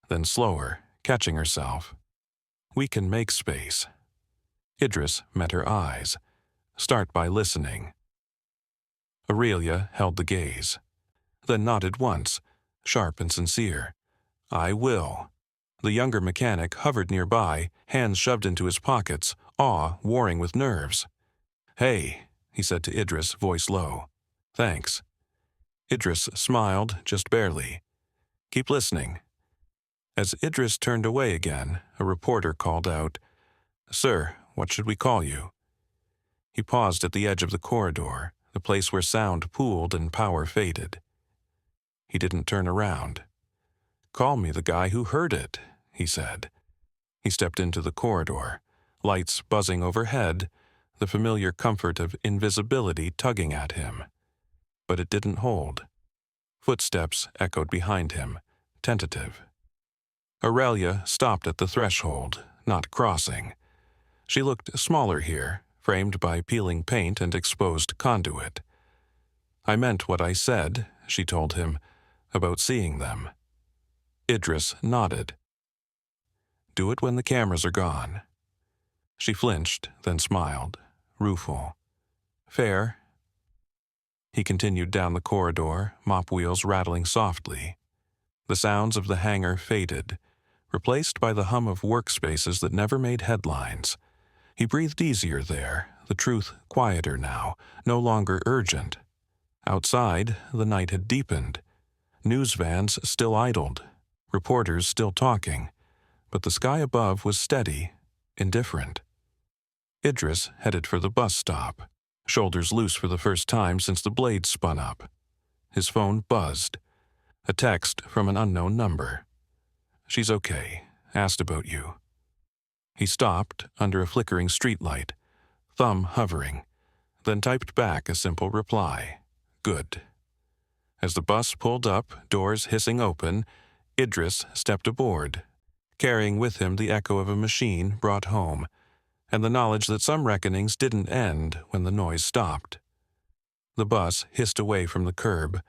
then slower, catching herself. We can make space. Idris met her eyes. Start by listening. Aurelia held the gaze, then nodded once, sharp and sincere. I will. The younger mechanic hovered nearby, hands shoved into his pockets, awe warring with nerves. Hey, he said to Idris, voice low. Thanks. Idris smiled, just barely. Keep listening. As Idris turned away again, a reporter called out, Sir, what should we call you? He paused at the edge of the corridor, the place where sound pooled and power faded. He didn't turn around. Call me the guy who heard it, he said. He stepped into the corridor, lights buzzing overhead, the familiar comfort of invisibility tugging at him. But it didn't hold. Footsteps echoed behind him, tentative. Aurelia stopped at the threshold, not crossing. She looked smaller here, framed by peeling paint and exposed conduit. I meant what I said, she told him, about seeing them. Idris nodded. Do it when the cameras are gone. She flinched, then smiled, rueful. Fair. He continued down the corridor, mop wheels rattling softly. The sounds of the hangar faded, replaced by the hum of workspaces that never made headlines. He breathed easier there, the truth quieter now, no longer urgent. Outside, the night had deepened. News vans still idled, reporters still talking, but the sky above was steady, indifferent. Idris headed for the bus stop, shoulders loose for the first time since the blades spun up. His phone buzzed. A text from an unknown number. She's okay. Asked about you. He stopped under a flickering streetlight, thumb hovering, then typed back a simple reply. Good. As the bus pulled up, doors hissing open, Idris stepped aboard, carrying with him the echo of a machine brought home, and the knowledge that some reckonings didn't end when the noise stopped. The bus hissed away from the curb,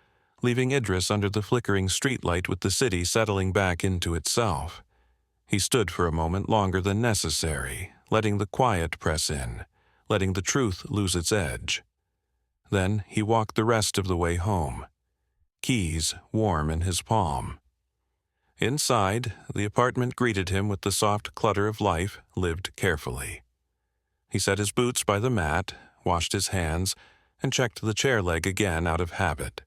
leaving Idris under the flickering streetlight with the city settling back into itself. He stood for a moment longer than necessary, letting the quiet press in, letting the truth lose its edge. Then he walked the rest of the way home, keys warm in his palm. Inside, the apartment greeted him with the soft clutter of life lived carefully. He set his boots by the mat, washed his hands, and checked the chair leg again out of habit.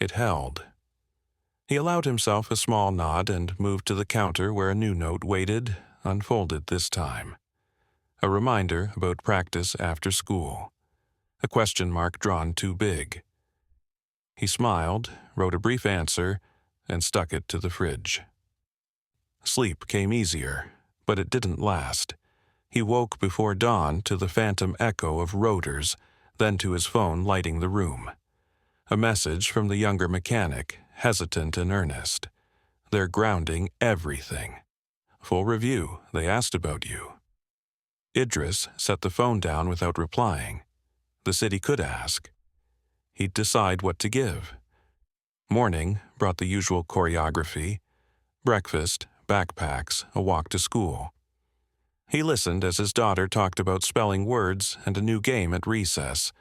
It held. He allowed himself a small nod and moved to the counter where a new note waited, unfolded this time. A reminder about practice after school. A question mark drawn too big. He smiled, wrote a brief answer, and stuck it to the fridge. Sleep came easier, but it didn't last. He woke before dawn to the phantom echo of rotors, then to his phone lighting the room. A message from the younger mechanic, hesitant and earnest. They're grounding everything. Full review, they asked about you. Idris set the phone down without replying. The city could ask. He'd decide what to give. Morning brought the usual choreography. Breakfast, backpacks, a walk to school. He listened as his daughter talked about spelling words and a new game at recess,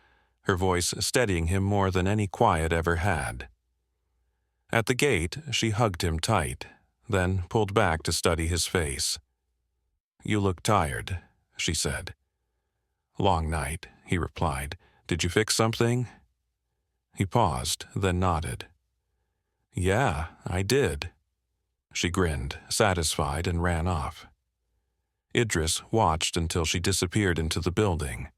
her voice steadying him more than any quiet ever had. At the gate, she hugged him tight, then pulled back to study his face. "You look tired," she said. "Long night," he replied. "Did you fix something?" He paused, then nodded. "Yeah, I did." She grinned, satisfied, and ran off. Idris watched until she disappeared into the building,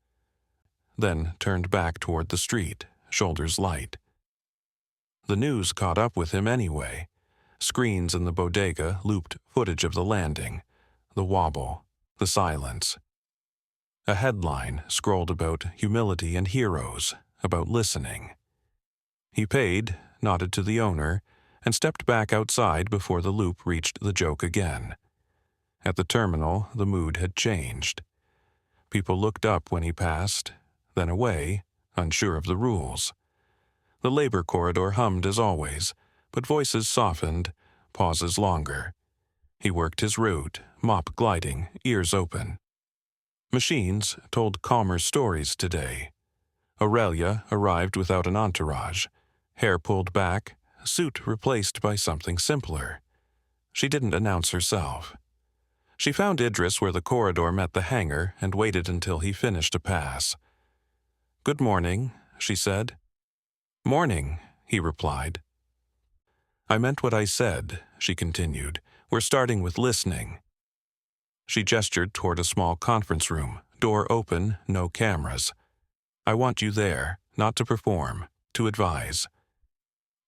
then turned back toward the street, shoulders light. The news caught up with him anyway. Screens in the bodega looped footage of the landing, the wobble, the silence. A headline scrolled about humility and heroes, about listening. He paid, nodded to the owner, and stepped back outside before the loop reached the joke again. At the terminal, the mood had changed. People looked up when he passed, then away, unsure of the rules. The labor corridor hummed as always, but voices softened, pauses longer. He worked his route, mop gliding, ears open. Machines told calmer stories today. Aurelia arrived without an entourage, hair pulled back, suit replaced by something simpler. She didn't announce herself. She found Idris where the corridor met the hangar and waited until he finished a pass. "Good morning," she said. "Morning," he replied. "I meant what I said," she continued. "We're starting with listening." She gestured toward a small conference room, door open, no cameras. "I want you there, not to perform, to advise."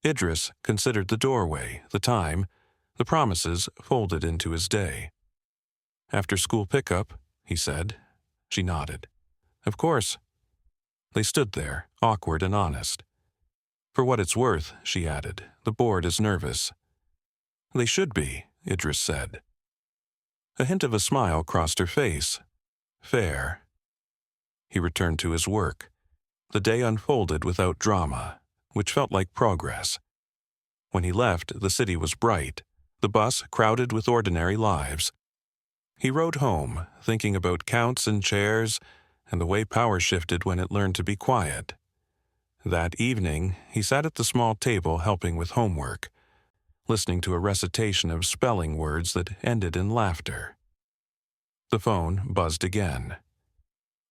Idris considered the doorway, the time, the promises folded into his day. "After school pickup," he said. She nodded. "Of course." They stood there, awkward and honest. "For what it's worth," she added, "the board is nervous." "They should be," Idris said. A hint of a smile crossed her face. "Fair." He returned to his work. The day unfolded without drama, which felt like progress. When he left, the city was bright, the bus crowded with ordinary lives. He rode home, thinking about counts and chairs and the way power shifted when it learned to be quiet. That evening, he sat at the small table helping with homework, listening to a recitation of spelling words that ended in laughter. The phone buzzed again.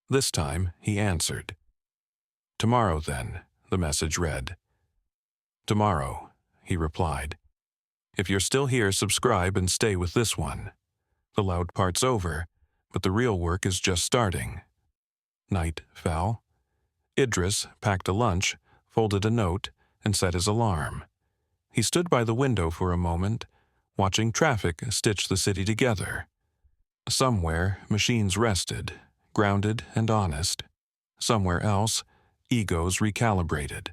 This time, he answered. "Tomorrow, then," the message read. "Tomorrow," he replied. "If you're still here, subscribe and stay with this one. The loud part's over, but the real work is just starting." Night fell. Idris packed a lunch, folded a note, and set his alarm. He stood by the window for a moment, watching traffic stitch the city together. Somewhere, machines rested, grounded and honest. Somewhere else, egos recalibrated.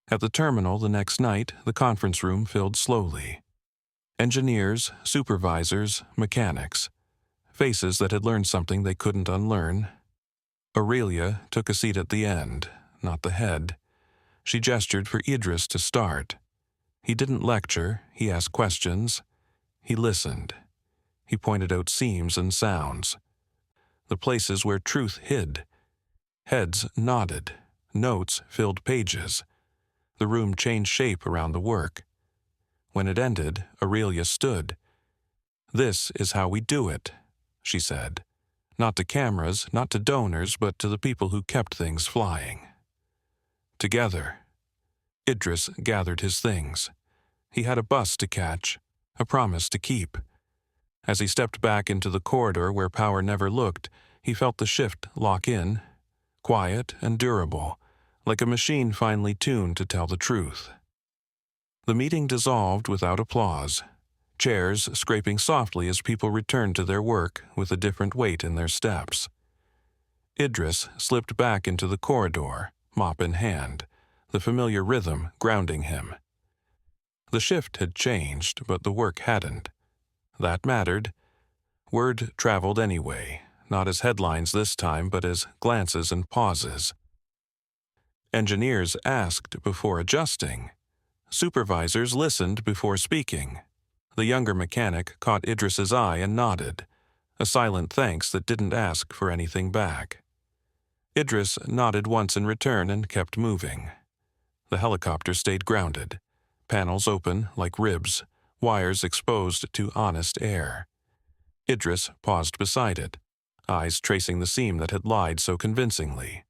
At the terminal the next night, the conference room filled slowly. Engineers, supervisors, mechanics. Faces that had learned something they couldn't unlearn. Aurelia took a seat at the end, not the head. She gestured for Idris to start. He didn't lecture, he asked questions. He listened. He pointed out seams and sounds. The places where truth hid. Heads nodded. Notes filled pages. The room changed shape around the work. When it ended, Aurelia stood. "This is how we do it," she said. Not to cameras, not to donors, but to the people who kept things flying. Together. Idris gathered his things. He had a bus to catch, a promise to keep. As he stepped back into the corridor where power never looked, he felt the shift lock in, quiet and durable, like a machine finely tuned to tell the truth. The meeting dissolved without applause, chairs scraping softly as people returned to their work with a different weight in their steps. Idris slipped back into the corridor, mop in hand, the familiar rhythm grounding him. The shift had changed, but the work hadn't. That mattered. Word traveled anyway, not as headlines this time, but as glances and pauses. Engineers asked before adjusting. Supervisors listened before speaking. The younger mechanic caught Idris's eye and nodded, a silent thanks that didn't ask for anything back. Idris nodded once in return and kept moving. The helicopter stayed grounded, panels open like ribs, wires exposed to honest air. Idris paused beside it, eyes tracing the seam that had lied so convincingly.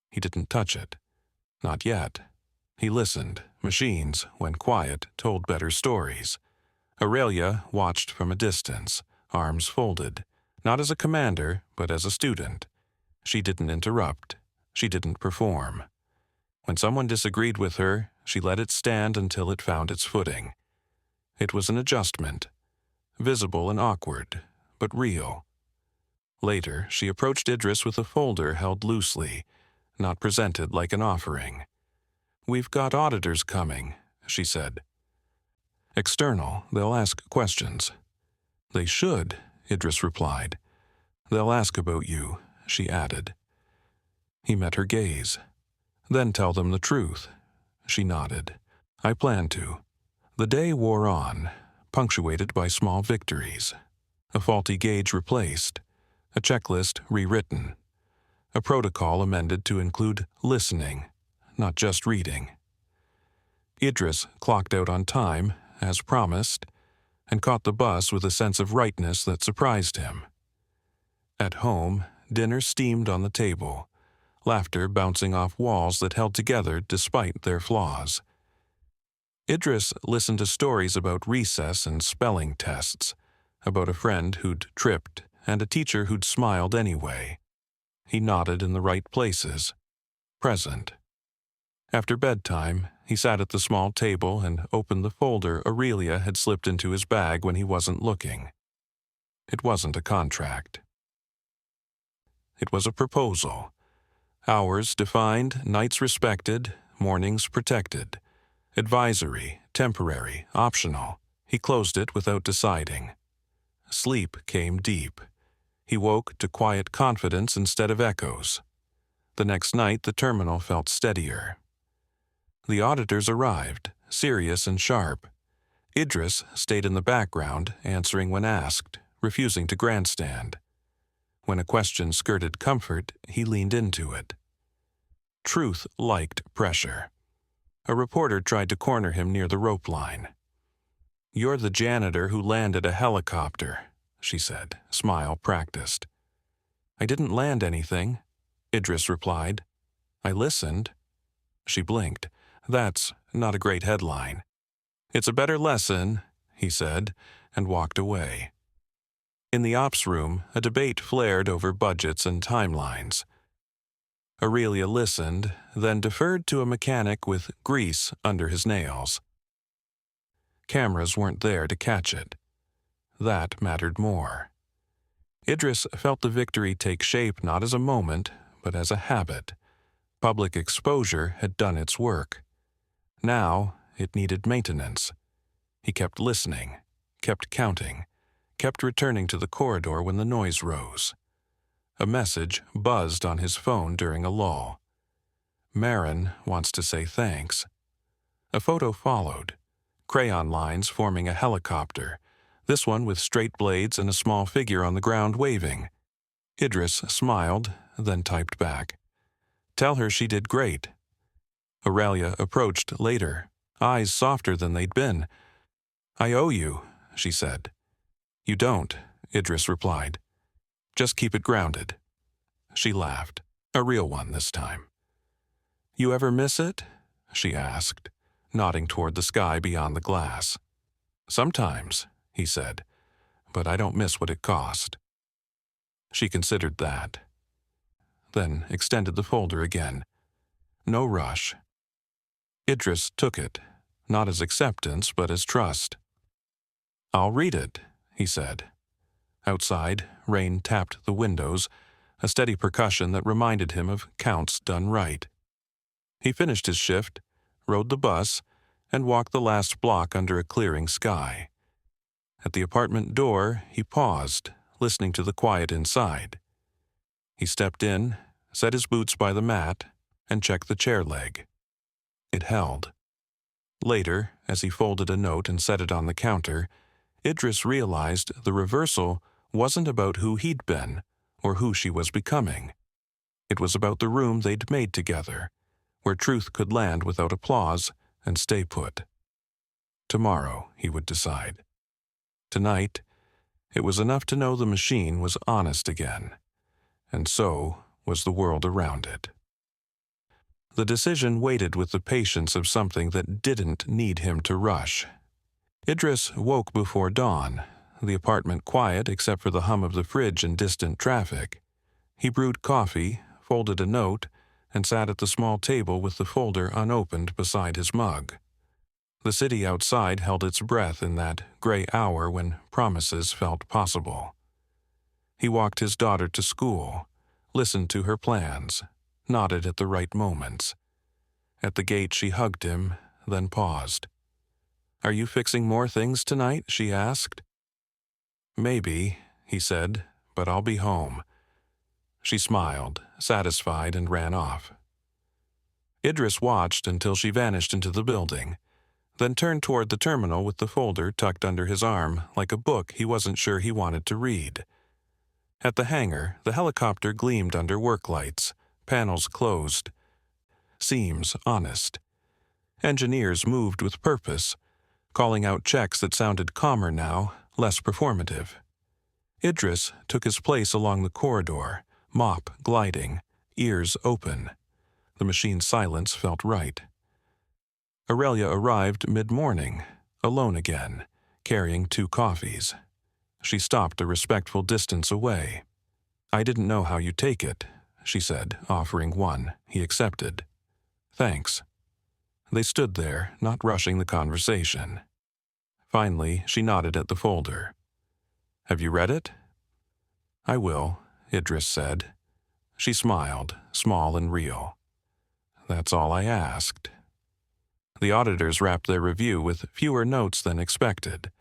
He didn't touch it. Not yet. He listened. Machines, when quiet, told better stories. Aurelia watched from a distance, arms folded, not as a commander, but as a student. She didn't interrupt. She didn't perform. When someone disagreed with her, she let it stand until it found its footing. It was an adjustment, visible and awkward, but real. Later, she approached Idris with a folder held loosely, not presented like an offering. "We've got auditors coming," she said. "External, they'll ask questions." "They should," Idris replied. "They'll ask about you," she added. He met her gaze. "Then tell them the truth." She nodded. "I plan to." The day wore on, punctuated by small victories. A faulty gauge replaced, a checklist rewritten, a protocol amended to include listening, not just reading. Idris clocked out on time, as promised, and caught the bus with a sense of rightness that surprised him. At home, dinner steamed on the table, laughter bouncing off walls that held together despite their flaws. Idris listened to stories about recess and spelling tests, about a friend who'd tripped and a teacher who'd smiled anyway. He nodded in the right places, present. After bedtime, he sat at the small table and opened the folder Aurelia had slipped into his bag when he wasn't looking. It wasn't a contract. It was a proposal. Hours defined, nights respected, mornings protected. Advisory, temporary, optional. He closed it without deciding. Sleep came deep. He woke to quiet confidence instead of echoes. The next night, the terminal felt steadier. The auditors arrived, serious and sharp. Idris stayed in the background, answering when asked, refusing to grandstand. When a question skirted comfort, he leaned into it. Truth liked pressure. A reporter tried to corner him near the rope line. "You're the janitor who landed a helicopter," she said, smile practiced. "I didn't land anything," Idris replied. "I listened." She blinked. "That's not a great headline." "It's a better lesson," he said, and walked away. In the ops room, a debate flared over budgets and timelines. Aurelia listened, then deferred to a mechanic with grease under his nails. Cameras weren't there to catch it. That mattered more. Idris felt the victory take shape not as a moment, but as a habit. Public exposure had done its work. Now it needed maintenance. He kept listening, kept counting, kept returning to the corridor when the noise rose. A message buzzed on his phone during a lull. "Marin wants to say thanks." A photo followed, crayon lines forming a helicopter, this one with straight blades and a small figure on the ground waving. Idris smiled, then typed back. "Tell her she did great." Aurelia approached later, eyes softer than they'd been. I owe you, she said. You don't, Idris replied. Just keep it grounded. She laughed, a real one this time. You ever miss it? She asked, nodding toward the sky beyond the glass. Sometimes, he said, but I don't miss what it cost. She considered that, then extended the folder again. No rush. Idris took it, not as acceptance but as trust. I'll read it, he said. Outside, rain tapped the windows, a steady percussion that reminded him of counts done right. He finished his shift, rode the bus, and walked the last block under a clearing sky. At the apartment door, he paused, listening to the quiet inside. He stepped in, set his boots by the mat, and checked the chair leg. It held. Later, as he folded a note and set it on the counter, Idris realized the reversal wasn't about who he'd been or who she was becoming. It was about the room they'd made together, where truth could land without applause and stay put. Tomorrow, he would decide. Tonight, it was enough to know the machine was honest again, and so was the world around it. The decision waited with the patience of something that didn't need him to rush. Idris woke before dawn, the apartment quiet except for the hum of the fridge and distant traffic. He brewed coffee, folded a note, and sat at the small table with the folder unopened beside his mug. The city outside held its breath in that gray hour when promises felt possible. He walked his daughter to school, listened to her plans, nodded at the right moments. At the gate she hugged him, then paused. Are you fixing more things tonight? She asked. Maybe, he said, but I'll be home. She smiled, satisfied, and ran off. Idris watched until she vanished into the building, then turned toward the terminal with the folder tucked under his arm like a book he wasn't sure he wanted to read. At the hangar, the helicopter gleamed under work lights, panels closed, seams honest. Engineers moved with purpose, calling out checks that sounded calmer now, less performative. Idris took his place along the corridor, mop gliding, ears open. The machine's silence felt right. Aurelia arrived mid-morning, alone again, carrying 2 coffees. She stopped a respectful distance away. I didn't know how you take it, she said, offering one. He accepted. Thanks. They stood there, not rushing the conversation. Finally, she nodded at the folder. Have you read it? I will, Idris said. She smiled, small and real. That's all I asked. The auditors wrapped their review with fewer notes than expected.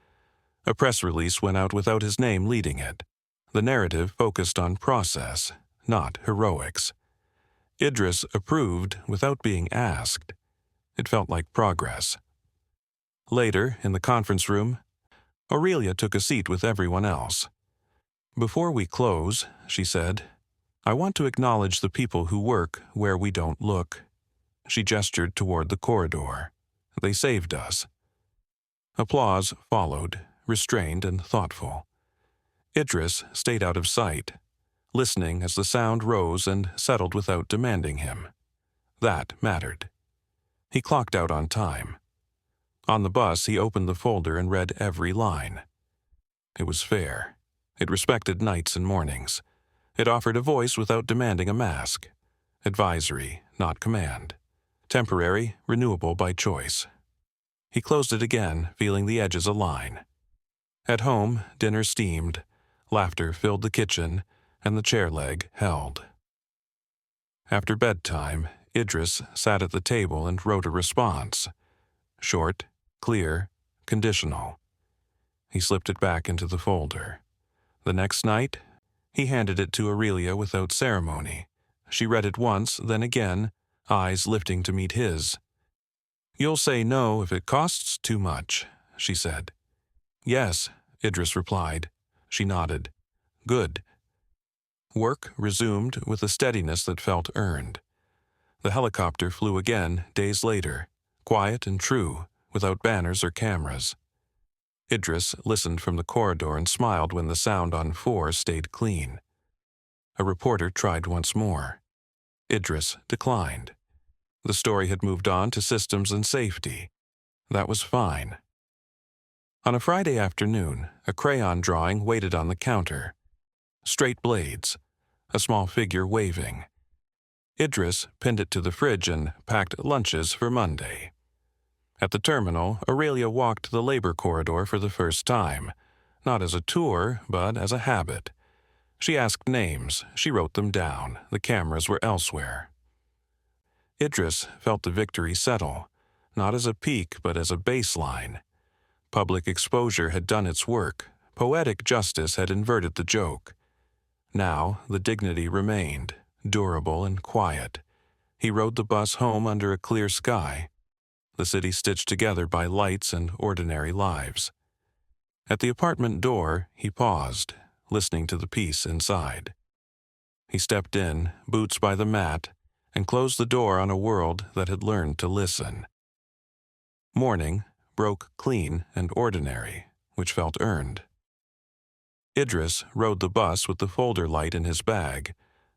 A press release went out without his name leading it. The narrative focused on process, not heroics. Idris approved without being asked. It felt like progress. Later, in the conference room, Aurelia took a seat with everyone else. Before we close, she said, I want to acknowledge the people who work where we don't look. She gestured toward the corridor. They saved us. Applause followed, restrained and thoughtful. Idris stayed out of sight, listening as the sound rose and settled without demanding him. That mattered. He clocked out on time. On the bus, he opened the folder and read every line. It was fair. It respected nights and mornings. It offered a voice without demanding a mask. Advisory, not command. Temporary, renewable by choice. He closed it again, feeling the edges align. At home, dinner steamed, laughter filled the kitchen, and the chair leg held. After bedtime, Idris sat at the table and wrote a response. Short, clear, conditional. He slipped it back into the folder. The next night, he handed it to Aurelia without ceremony. She read it once, then again, eyes lifting to meet his. You'll say no if it costs too much, she said. Yes, Idris replied. She nodded. Good. Work resumed with a steadiness that felt earned. The helicopter flew again days later, quiet and true, without banners or cameras. Idris listened from the corridor and smiled when the sound on 4 stayed clean. A reporter tried once more. Idris declined. The story had moved on to systems and safety. That was fine. On a Friday afternoon, a crayon drawing waited on the counter. Straight blades, a small figure waving. Idris pinned it to the fridge and packed lunches for Monday. At the terminal, Aurelia walked the labor corridor for the first time, not as a tour, but as a habit. She asked names, she wrote them down, the cameras were elsewhere. Idris felt the victory settle, not as a peak but as a baseline. Public exposure had done its work, poetic justice had inverted the joke. Now the dignity remained, durable and quiet. He rode the bus home under a clear sky, the city stitched together by lights and ordinary lives. At the apartment door, he paused, listening to the peace inside. He stepped in, boots by the mat, and closed the door on a world that had learned to listen. Morning broke clean and ordinary, which felt earned. Idris rode the bus with the folder light in his bag,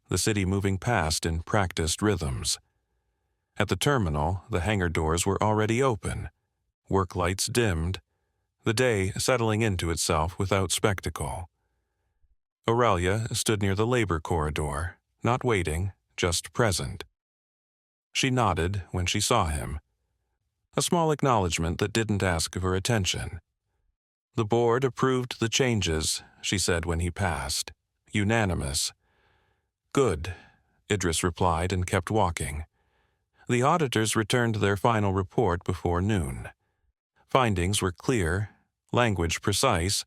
the city moving past in practiced rhythms. At the terminal, the hangar doors were already open, work lights dimmed, the day settling into itself without spectacle. Aurelia stood near the labor corridor, not waiting, just present. She nodded when she saw him. A small acknowledgement that didn't ask for attention. The board approved the changes, she said when he passed. Unanimous. Good, Idris replied and kept walking. The auditors returned their final report before noon. Findings were clear, language precise,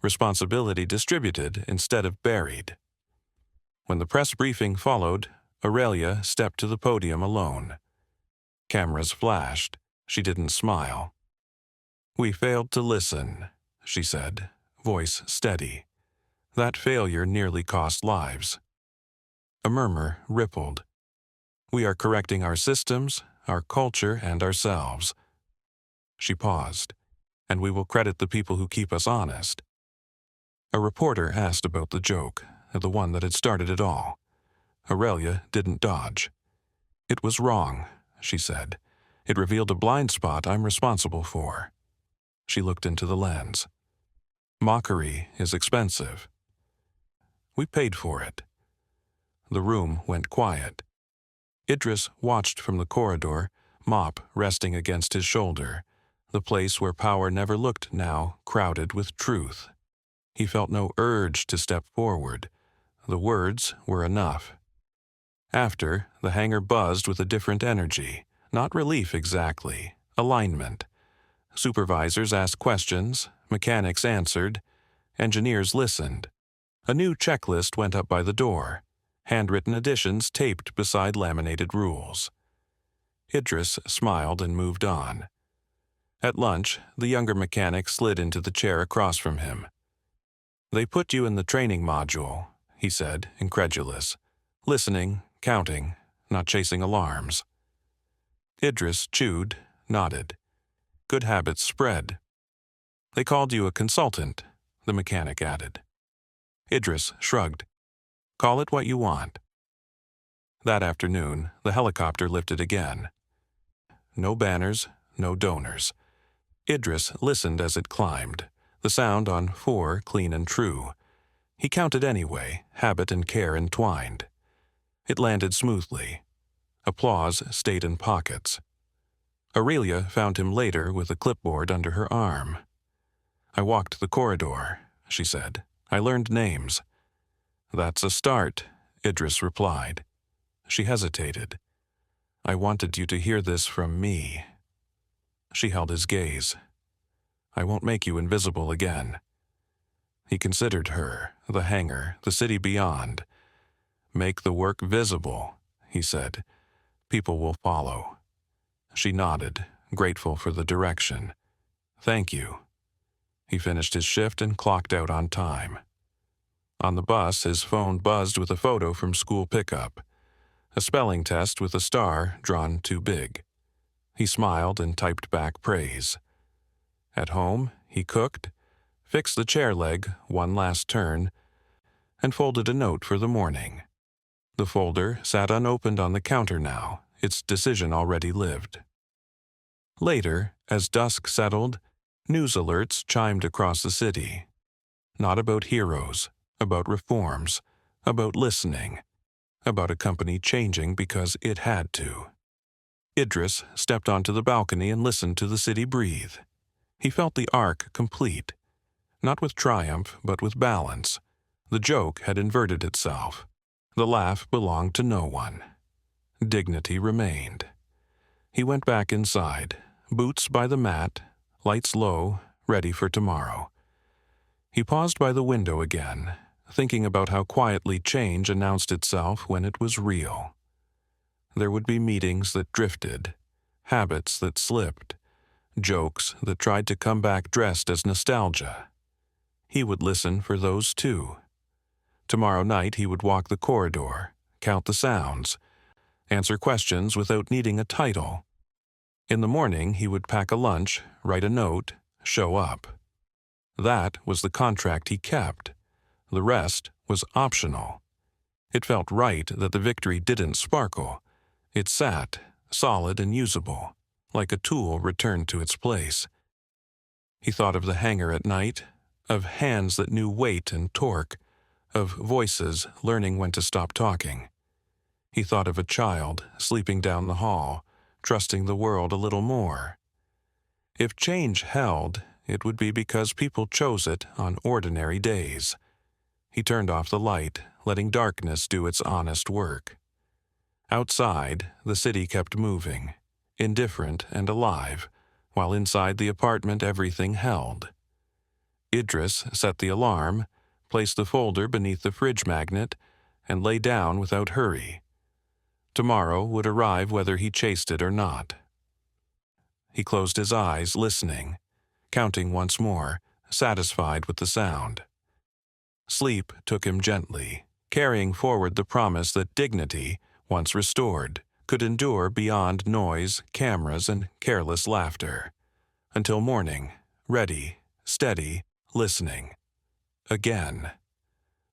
responsibility distributed instead of buried. When the press briefing followed, Aurelia stepped to the podium alone. Cameras flashed. She didn't smile. "We failed to listen," she said, voice steady. "That failure nearly cost lives." A murmur rippled. "We are correcting our systems, our culture, and ourselves." She paused. "And we will credit the people who keep us honest." A reporter asked about the joke, the one that had started it all. Aurelia didn't dodge. "It was wrong," she said. "It revealed a blind spot I'm responsible for." She looked into the lens. "Mockery is expensive." "We paid for it." The room went quiet. Idris watched from the corridor, mop resting against his shoulder, the place where power never looked now crowded with truth. He felt no urge to step forward. The words were enough. After, the hangar buzzed with a different energy, not relief exactly, alignment. Supervisors asked questions, mechanics answered, engineers listened. A new checklist went up by the door, handwritten additions taped beside laminated rules. Idris smiled and moved on. At lunch, the younger mechanic slid into the chair across from him. "They put you in the training module," he said, incredulous. "Listening, counting, not chasing alarms." Idris chewed, nodded. Good habits spread. "They called you a consultant," the mechanic added. Idris shrugged. "Call it what you want." That afternoon, the helicopter lifted again. No banners, no donors. Idris listened as it climbed, the sound on 4 clean and true. He counted anyway, habit and care entwined. It landed smoothly. Applause stayed in pockets. Aurelia found him later with a clipboard under her arm. "I walked the corridor," she said. "I learned names." "That's a start," Idris replied. She hesitated. "I wanted you to hear this from me." She held his gaze. "I won't make you invisible again." He considered her, the hangar, the city beyond. "Make the work visible," he said. "People will follow." She nodded, grateful for the direction. "Thank you." He finished his shift and clocked out on time. On the bus, his phone buzzed with a photo from school pickup. A spelling test with a star drawn too big. He smiled and typed back praise. At home, he cooked, fixed the chair leg one last turn, and folded a note for the morning. The folder sat unopened on the counter now, its decision already lived. Later, as dusk settled, news alerts chimed across the city. Not about heroes, about reforms, about listening, about a company changing because it had to. Idris stepped onto the balcony and listened to the city breathe. He felt the arc complete, not with triumph, but with balance. The joke had inverted itself. The laugh belonged to no one. Dignity remained. He went back inside, boots by the mat, lights low, ready for tomorrow. He paused by the window again, thinking about how quietly change announced itself when it was real. There would be meetings that drifted, habits that slipped, jokes that tried to come back dressed as nostalgia. He would listen for those too. Tomorrow night he would walk the corridor, count the sounds, answer questions without needing a title. In the morning he would pack a lunch, write a note, show up. That was the contract he kept. The rest was optional. It felt right that the victory didn't sparkle. It sat, solid and usable, like a tool returned to its place. He thought of the hangar at night, of hands that knew weight and torque, of voices learning when to stop talking. He thought of a child sleeping down the hall, trusting the world a little more. If change held, it would be because people chose it on ordinary days. He turned off the light, letting darkness do its honest work. Outside, the city kept moving, indifferent and alive, while inside the apartment everything held. Idris set the alarm, placed the folder beneath the fridge magnet, and lay down without hurry. Tomorrow would arrive whether he chased it or not. He closed his eyes, listening, counting once more, satisfied with the sound. Sleep took him gently, carrying forward the promise that dignity, once restored, could endure beyond noise, cameras, and careless laughter. Until morning, ready, steady, listening. Again.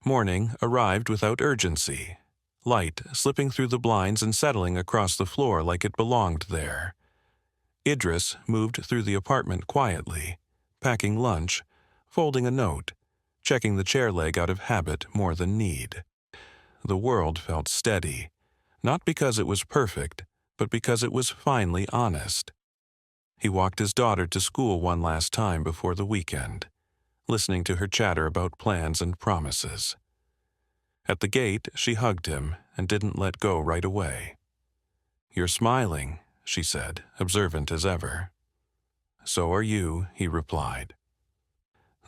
Morning arrived without urgency, light slipping through the blinds and settling across the floor like it belonged there. Idris moved through the apartment quietly, packing lunch, folding a note, checking the chair leg out of habit more than need. The world felt steady, not because it was perfect, but because it was finally honest. He walked his daughter to school one last time before the weekend, listening to her chatter about plans and promises. At the gate, she hugged him and didn't let go right away. "You're smiling," she said, observant as ever. "So are you," he replied.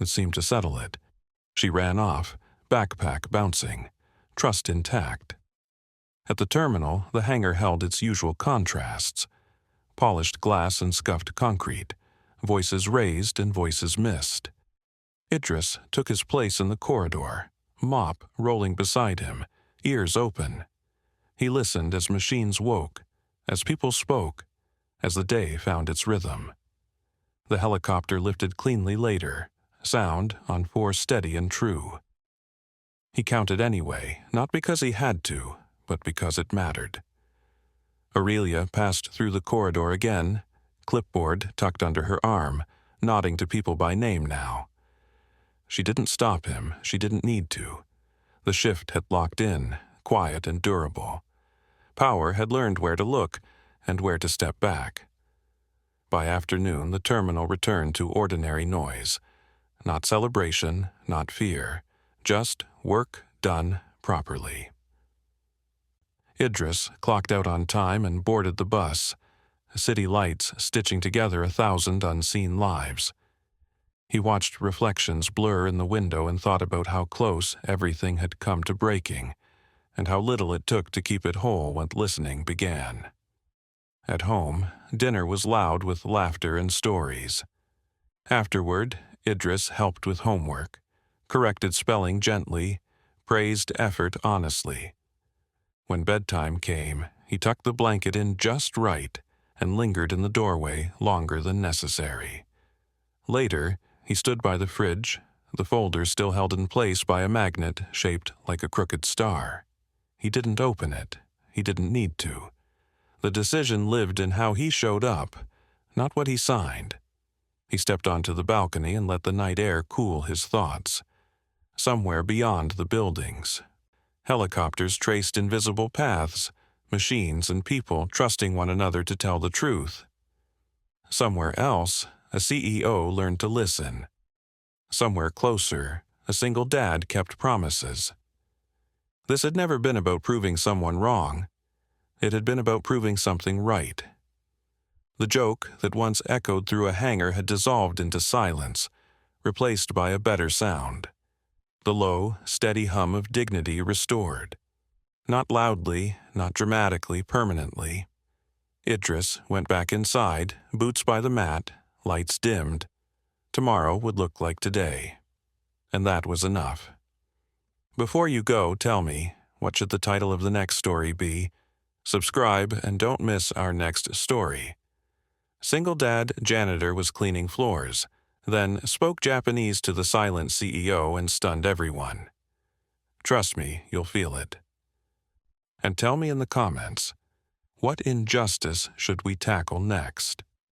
It seemed to settle it. She ran off, backpack bouncing, trust intact. At the terminal, the hangar held its usual contrasts: polished glass and scuffed concrete, voices raised and voices missed. Idris took his place in the corridor, mop rolling beside him, ears open. He listened as machines woke, as people spoke, as the day found its rhythm. The helicopter lifted cleanly later, sound on 4 steady and true. He counted anyway, not because he had to, but because it mattered. Aurelia passed through the corridor again, clipboard tucked under her arm, nodding to people by name now. She didn't stop him, she didn't need to. The shift had locked in, quiet and durable. Power had learned where to look and where to step back. By afternoon, the terminal returned to ordinary noise. Not celebration, not fear, just work done properly. Idris clocked out on time and boarded the bus, city lights stitching together 1,000 unseen lives. He watched reflections blur in the window and thought about how close everything had come to breaking, and how little it took to keep it whole when listening began. At home, dinner was loud with laughter and stories. Afterward, Idris helped with homework, corrected spelling gently, praised effort honestly. When bedtime came, he tucked the blanket in just right and lingered in the doorway longer than necessary. Later, He stood by the fridge, the folder still held in place by a magnet shaped like a crooked star. He didn't open it. He didn't need to. The decision lived in how he showed up, not what he signed. He stepped onto the balcony and let the night air cool his thoughts. Somewhere beyond the buildings, helicopters traced invisible paths, machines and people trusting one another to tell the truth. Somewhere else, a CEO learned to listen. Somewhere closer, a single dad kept promises. This had never been about proving someone wrong. It had been about proving something right. The joke that once echoed through a hangar had dissolved into silence, replaced by a better sound. The low, steady hum of dignity restored. Not loudly, not dramatically, permanently. Idris went back inside, boots by the mat, lights dimmed. Tomorrow would look like today. And that was enough. Before you go, tell me, what should the title of the next story be? Subscribe and don't miss our next story. Single dad janitor was cleaning floors, then spoke Japanese to the silent CEO and stunned everyone. Trust me, you'll feel it. And tell me in the comments, what injustice should we tackle next?